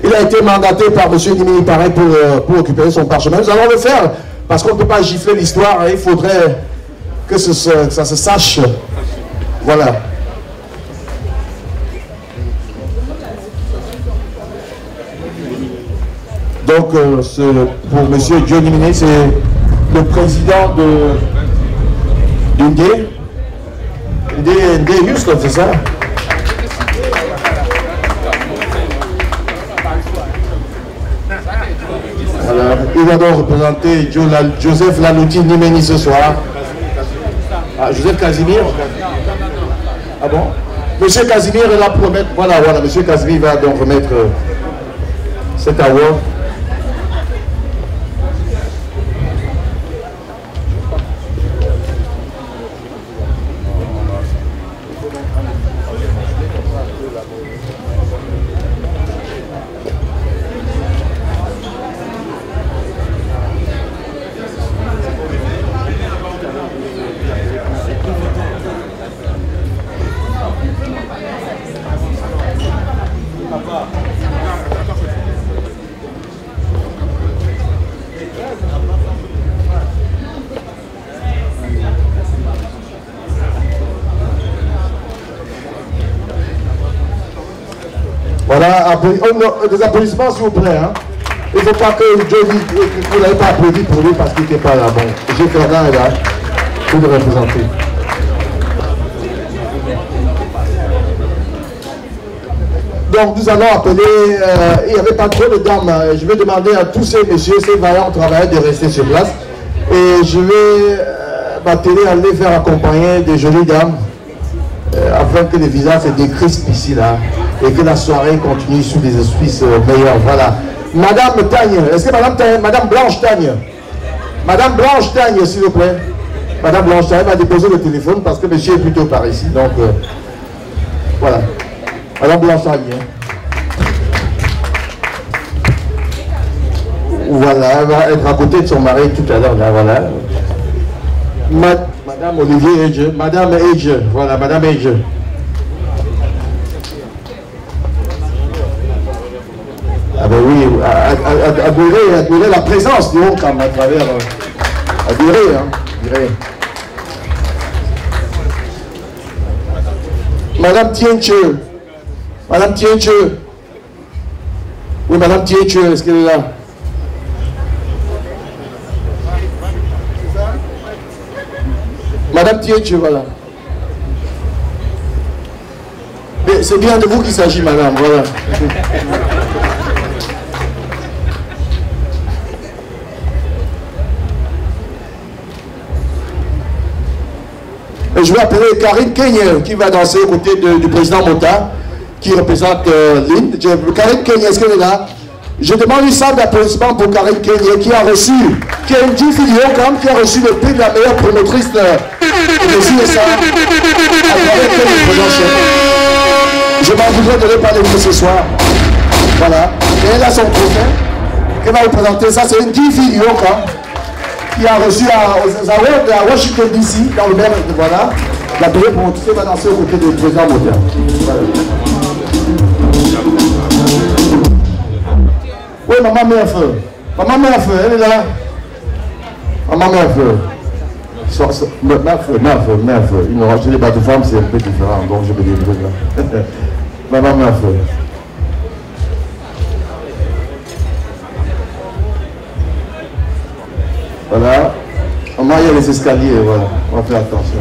Il a été mandaté par monsieur Nimi, il paraît, pour occuper son parchemin. Nous allons le faire, parce qu'on ne peut pas gifler l'histoire. Il faudrait que ça se sache. Voilà. Donc, pour monsieur Johnny Miné, c'est le président de ND Houston, c'est ça? Alors, il va donc représenter Joseph Lalouti Nimeni ce soir. Ah, Joseph Casimir? Ah bon? Monsieur Casimir est là pour remettre. Voilà, monsieur Casimir va donc remettre cet award. Voilà, des applaudissements s'il vous plaît. Hein. Il ne faut pas que Johnny, vous n'avez pas applaudi pour lui parce qu'il n'était pas là. Bon, G. Fernand est là, pour le représenter. Donc nous allons appeler, il n'y avait pas trop de dames. Je vais demander à tous ces messieurs, ces vaillants travailleurs de rester sur place. Et je vais m'atteler à les faire accompagner des jolies dames afin que les visages se décrispent ici là. Et que la soirée continue sous des auspices meilleurs. Voilà. Madame Tagne, est-ce que Madame Blanche Tagne? Madame Blanche Tagne, s'il vous plaît. Madame Blanche Tagne va déposer le téléphone parce que monsieur est plutôt par ici. Donc, voilà. Madame Blanche Tagne. Voilà, elle va être à côté de son mari tout à l'heure. Voilà. Madame Olivier Edge. Madame Edge. Voilà, Madame Edge. Ah ben oui, admirer la présence du Honkam à travers... admirer, hein, admirer. Madame Tienche. Madame Tienche. Oui, Madame Tienche, est-ce qu'elle est là? Madame Tienche, voilà. C'est bien de vous qu'il s'agit, madame, voilà. Et je vais appeler Karine Kenya qui va danser aux côtés du président Mota qui représente l'IND. Karine Kenya, est-ce qu'elle est là? Je demande une salle d'applaudissements pour Karine Kenya qui a reçu, qui est une fille Honkam, qui a reçu le prix de la meilleure promotrice de CSA à travers le président chef. Je m'en voudrais de ne pas l'écouter ce soir. Voilà. Et elle a son trophée qu'elle va vous présenter. Ça, c'est une fille Honkam qui a reçu aux awards à Washington DC, dans le même, voilà, la meilleure promotrice va danser aux côtés du président Mota. Voilà. Oui, maman met un feu. Maman met un feu, elle est là. Maman met un feu. Mets un feu. Une orange, les bateaux de femmes, c'est un peu différent, donc je vais dire là. Maman met un feu. Voilà. Maman, il y a les escaliers, voilà. On va faire attention.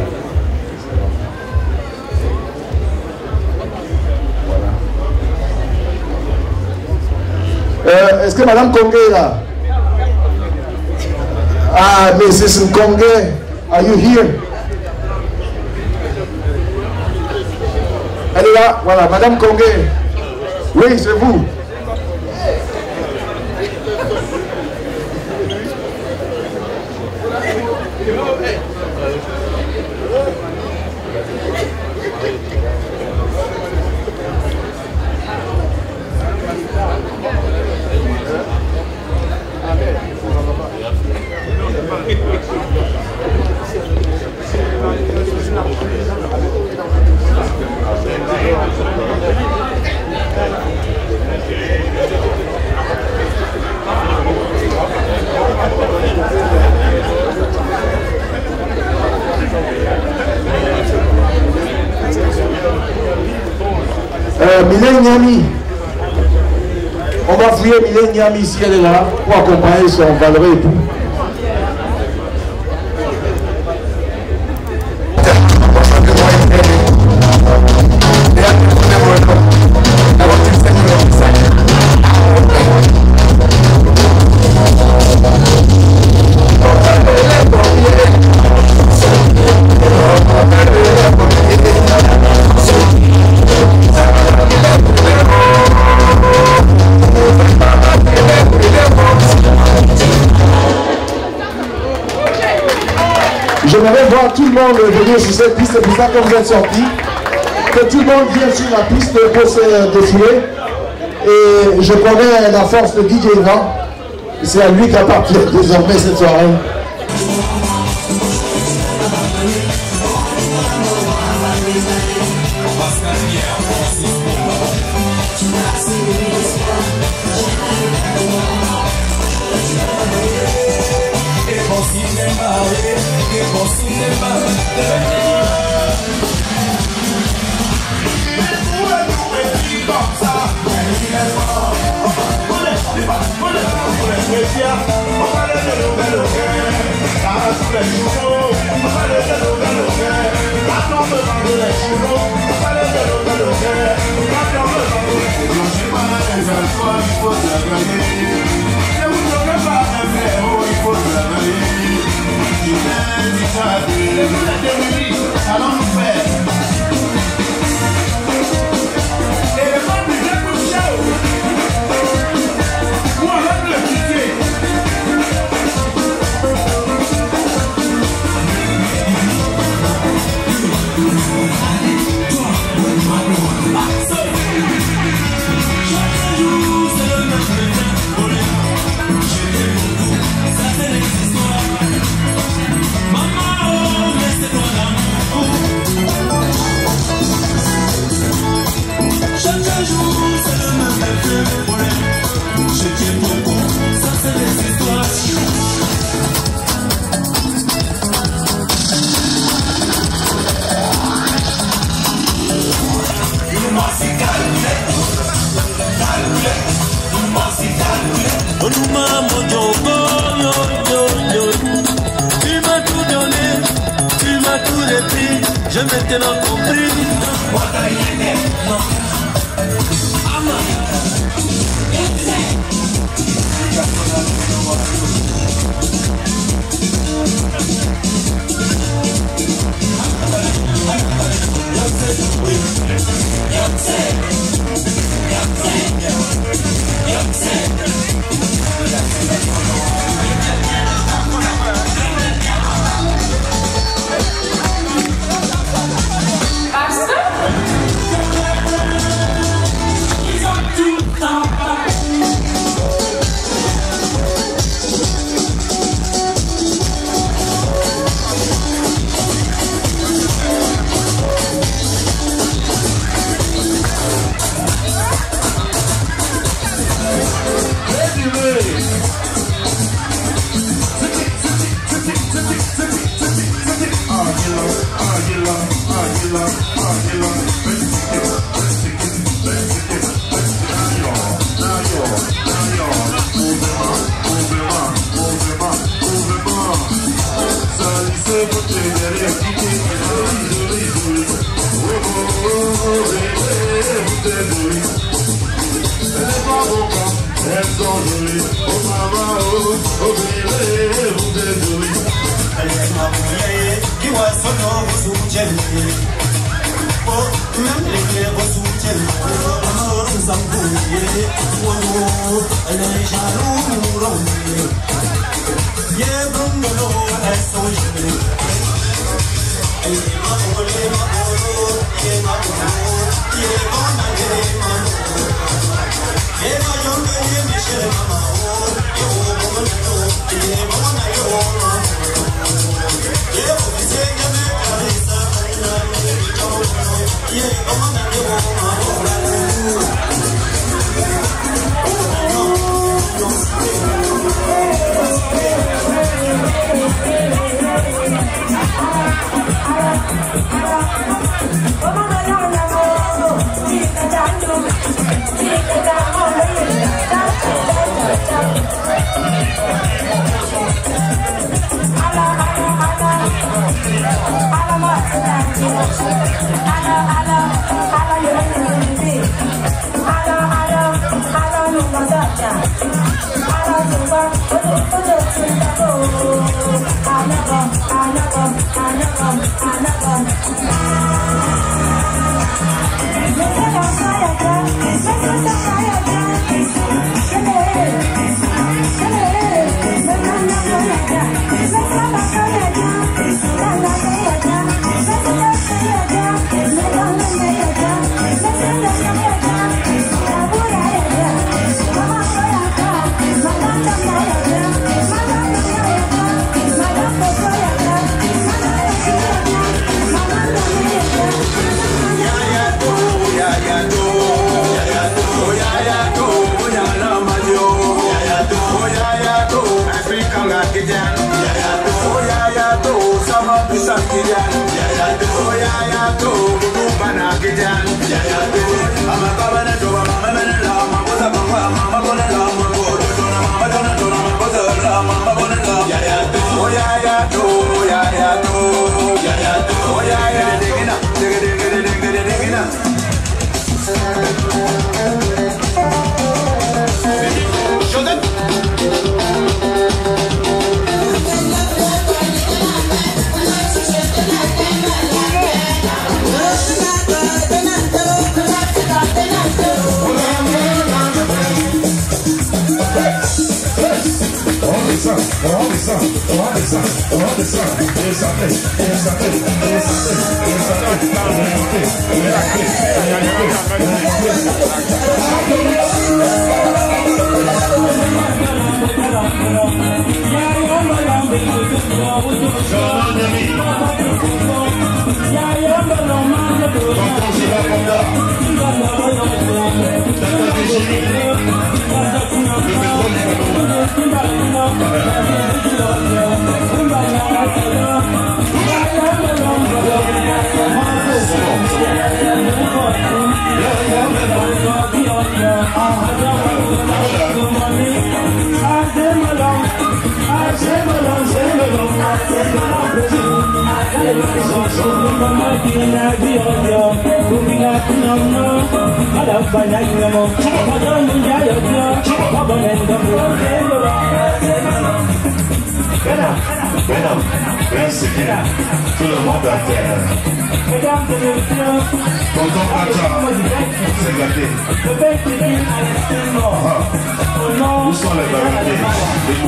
Est-ce que Madame Kongé est là? Ah, Mrs. Kongé, are you here? Elle est là, voilà, Madame Kongé. Oui, c'est vous. Mylène Niami. On va fouiller Mylène Niami si elle est là pour accompagner son valeureux époux. J'aimerais voir tout le monde venir sur cette piste, c'est pour ça que vous êtes sortis. Que tout le monde vienne sur la piste pour se défiler. Et je connais la force de DJ Ivan. C'est à lui qu'appartient désormais cette soirée. Je maintenant compris. Oh, Tout le monde à terre. Tonton Acha, c'est gâté. Où sont les barricades?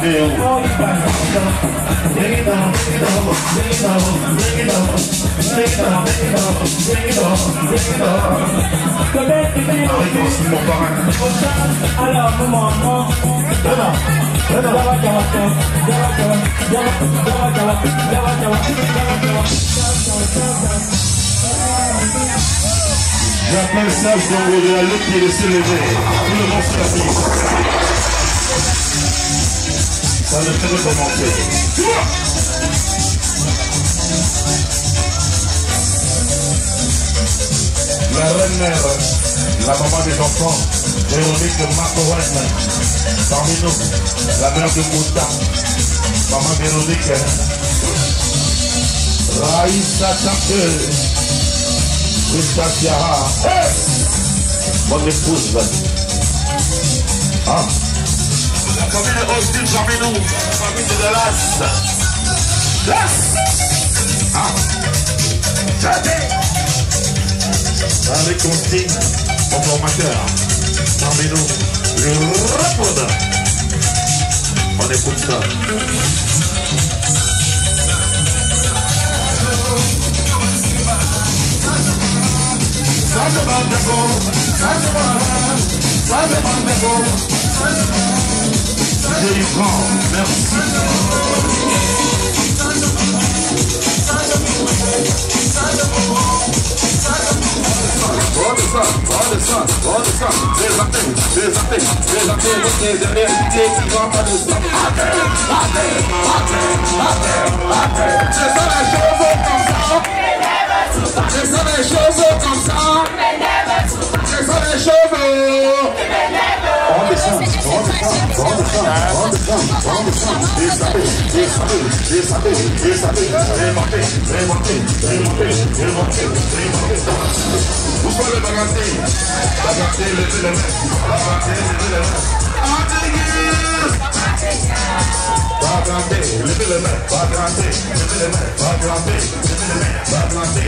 Les néons. J'appelle Serge Dongo de la lutte qui est de se lever. Tout le monde s'assise. Ça ne fait que commencer. La reine mère, la maman des enfants, Véronique de Marco-Rennes, parmi nous, la mère de Mouta, maman Véronique, Raïssa Tapé, Christa Chiara, mon épouse, ah. La famille de Austin parmi nous, la famille de Dallas, ah, avec Constine, mon formateur, parmi nous, le rapport. On écoute ça. Merci. Vous pouvez le bagatelle, levez les mains, levez les mains. grimper, levez les mains, va grimper, levez les mains, va grimper, levez les mains, va grimper.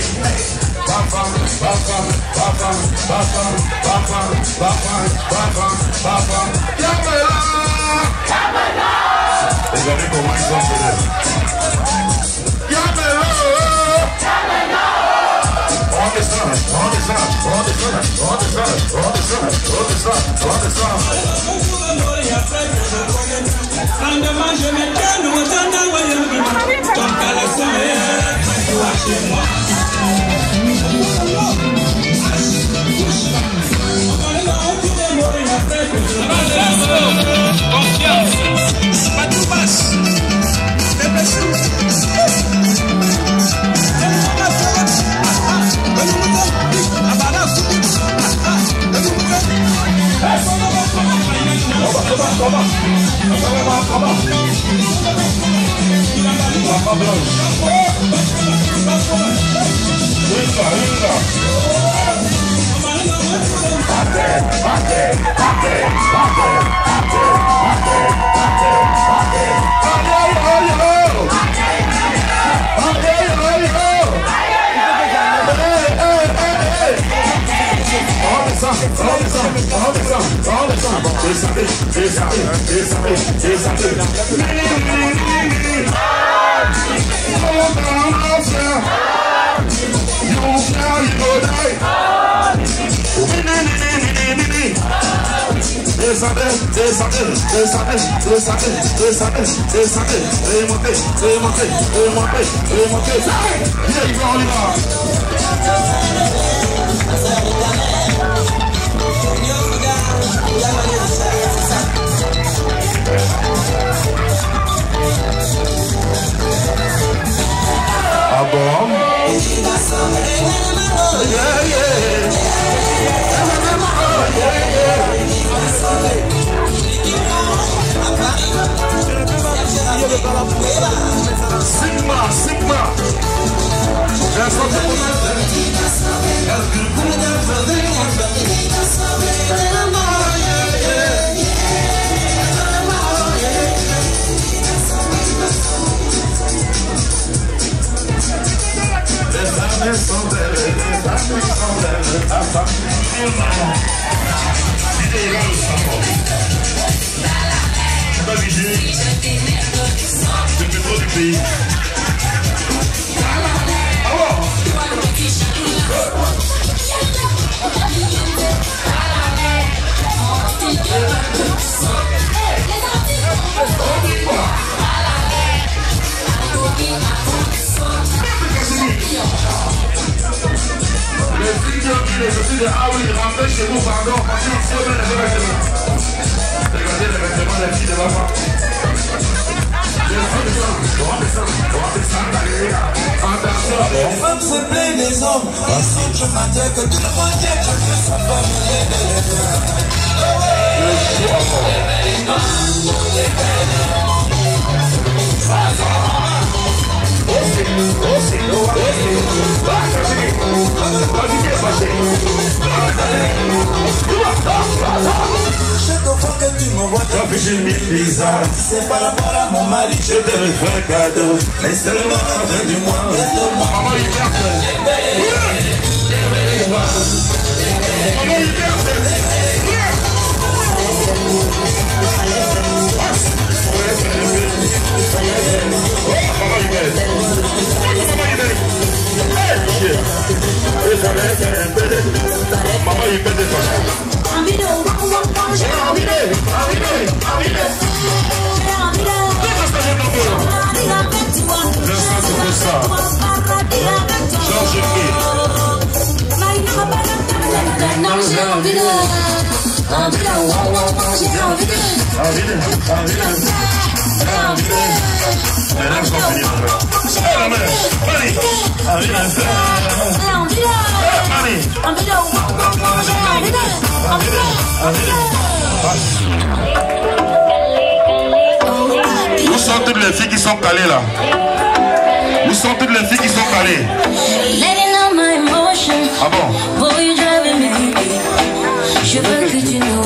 Regardez comment ils sont venus. On descend, on descend, on descend, on descend, on descend, on descend, on descend. Je me tiens au temps comme chez moi. Confiance, pas tout passe. Ah bon? Sigma. Je suis de Aoui, rentrez chez vous, pardon, passez ici au même les vêtements. Regardez les vêtements des filles de maman. Les femmes se plaignent des hommes, ils sont traumatisés que tout le monde est que ça va mener chaque fois que tu me vois, ta vie bizarre. C'est par rapport à mon mari, je te refais un cadeau. Mais seulement à la fin du mois, Où sont toutes les filles qui sont calées là? Où sont toutes les filles qui sont calées? Ah bon? Je veux que tu nous.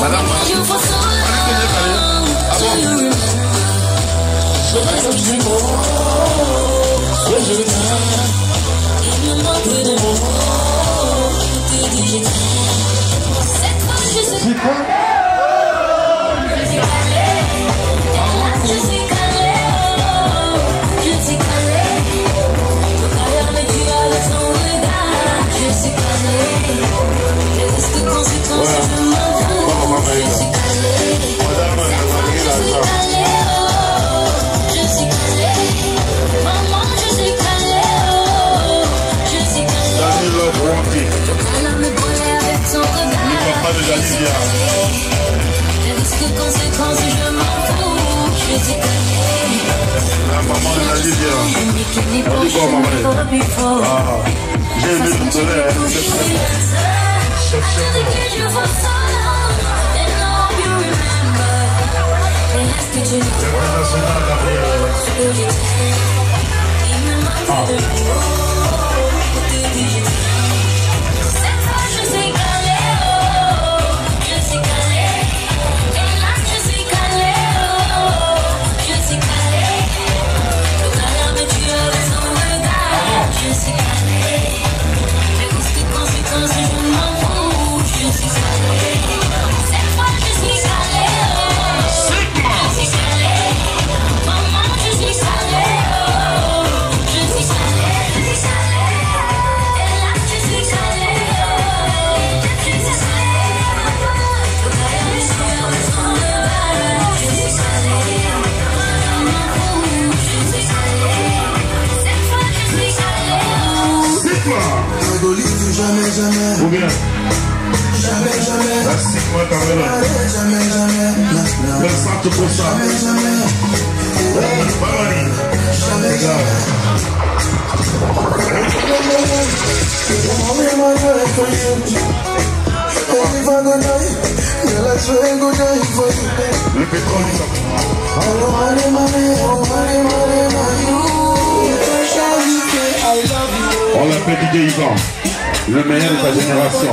On l'appelle DJ Yvan, le meilleur de sa génération.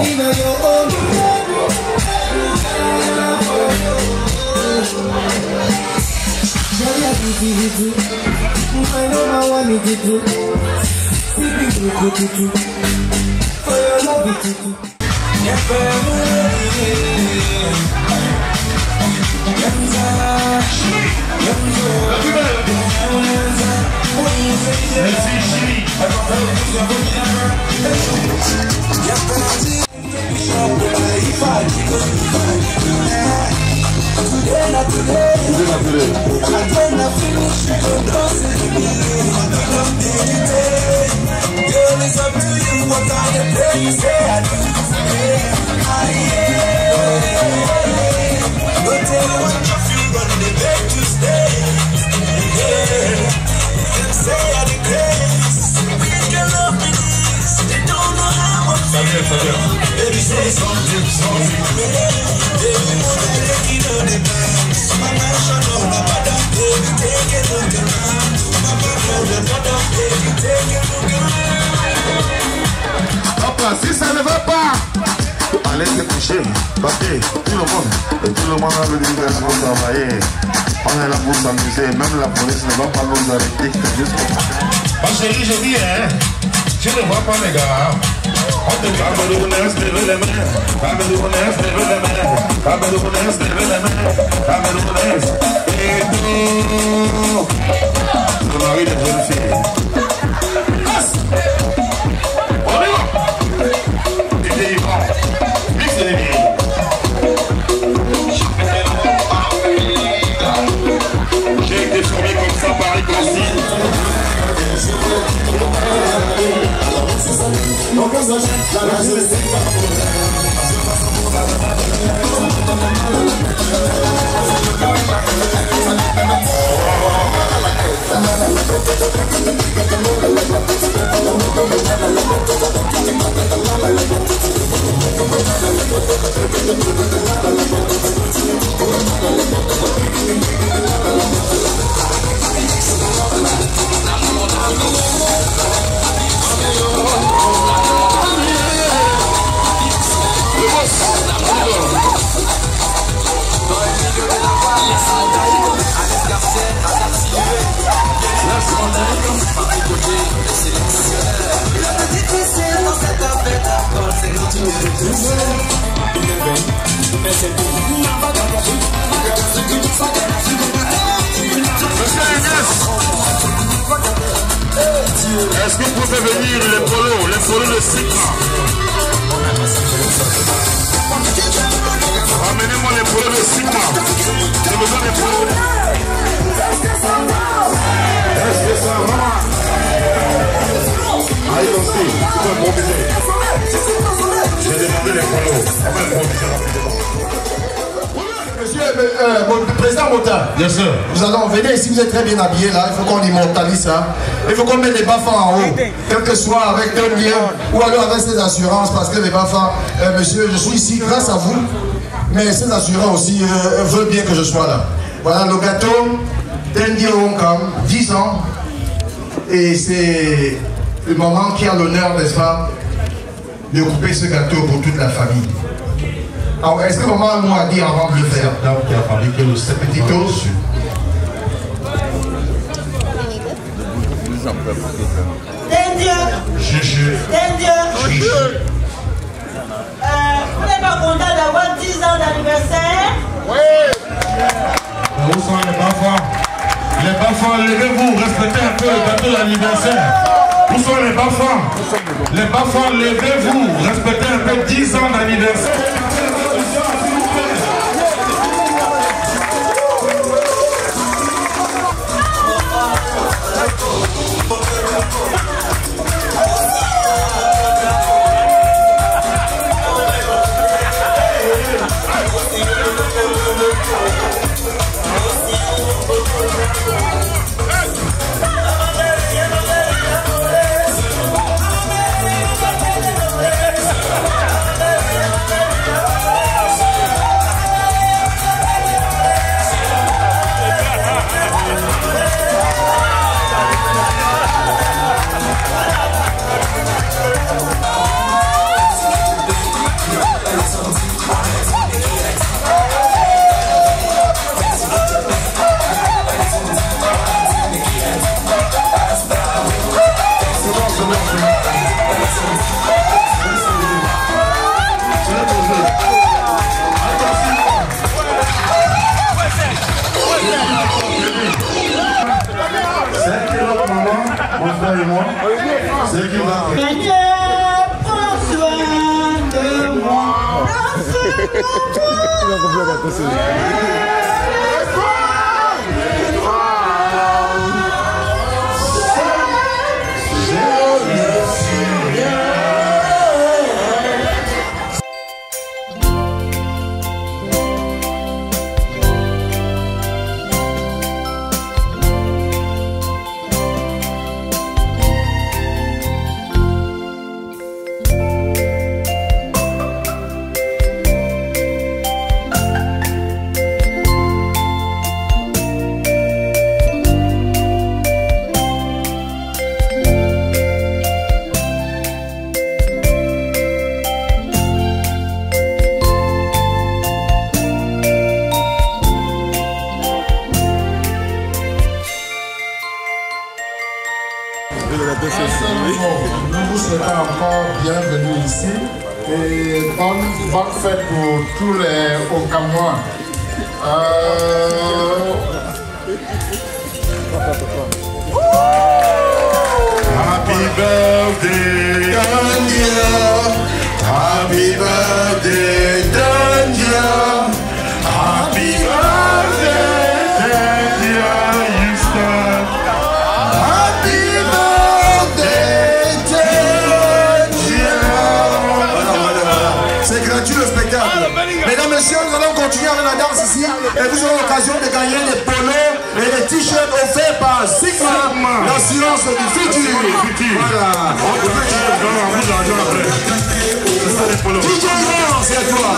Si ça ne va pas, allez se coucher, parce que tout le monde a besoin de travailler. On est là pour s'amuser, même la police ne va pas nous arrêter. Ma chérie, je dis, hein, tu ne vois pas les gars. On te dit, Camerounais, levez les mains. Camerounais, levez les mains. Camerounais, levez les mains. Camerounais, et tout. Le mari de jeune fille. On y va. DJ Yvan, mixe les vieilles. J'ai été formé comme ça par les consignes. Est-ce que vous pouvez venir les polos de Sigma? Ramenez-moi les polos de Sigma. J'ai besoin des polos. Est-ce que ça va? Allez aussi, tu peux improviser. Je vais demander les polos. On va improviser rapidement. Monsieur le président Mota, bien sûr. Nous allons venir ici, vous êtes très bien habillé là, il faut qu'on immortalise ça. Il faut qu'on mette les BAFA en haut, quel que soit avec un lien ou alors avec ces assurances, parce que les BAFA, monsieur, je suis ici grâce à vous, mais ces assurances aussi veulent bien que je sois là. Voilà le gâteau d'India Honkam, 10 ans, et c'est le maman qui a l'honneur, n'est-ce pas, de couper ce gâteau pour toute la famille. Alors, est-ce que maman a un mot à dire avant de le faire? Qui a fabriqué le petit toast. Vous n'êtes pas content d'avoir 10 ans d'anniversaire? Oui. Où sont les bafas? Les bafas, levez-vous, respectez un peu le gâteau d'anniversaire. Où sont les bafas? Les bafas, levez-vous, respectez un peu 10 ans d'anniversaire. Nous vous souhaitons encore bienvenue ici et bonne fête pour tous les Okamois. Happy birthday, Dandia. Happy birthday, Dandia. Happy birthday, Dandia. Houston. Happy birthday, Dandia. C'est gratuit le spectacle. Mesdames, messieurs, nous allons continuer avec la danse ici et vous aurez l'occasion de gagner des polos et des t-shirts offerts par Sigma, l'assurance du futur. Voilà. DJ Grand, c'est à toi.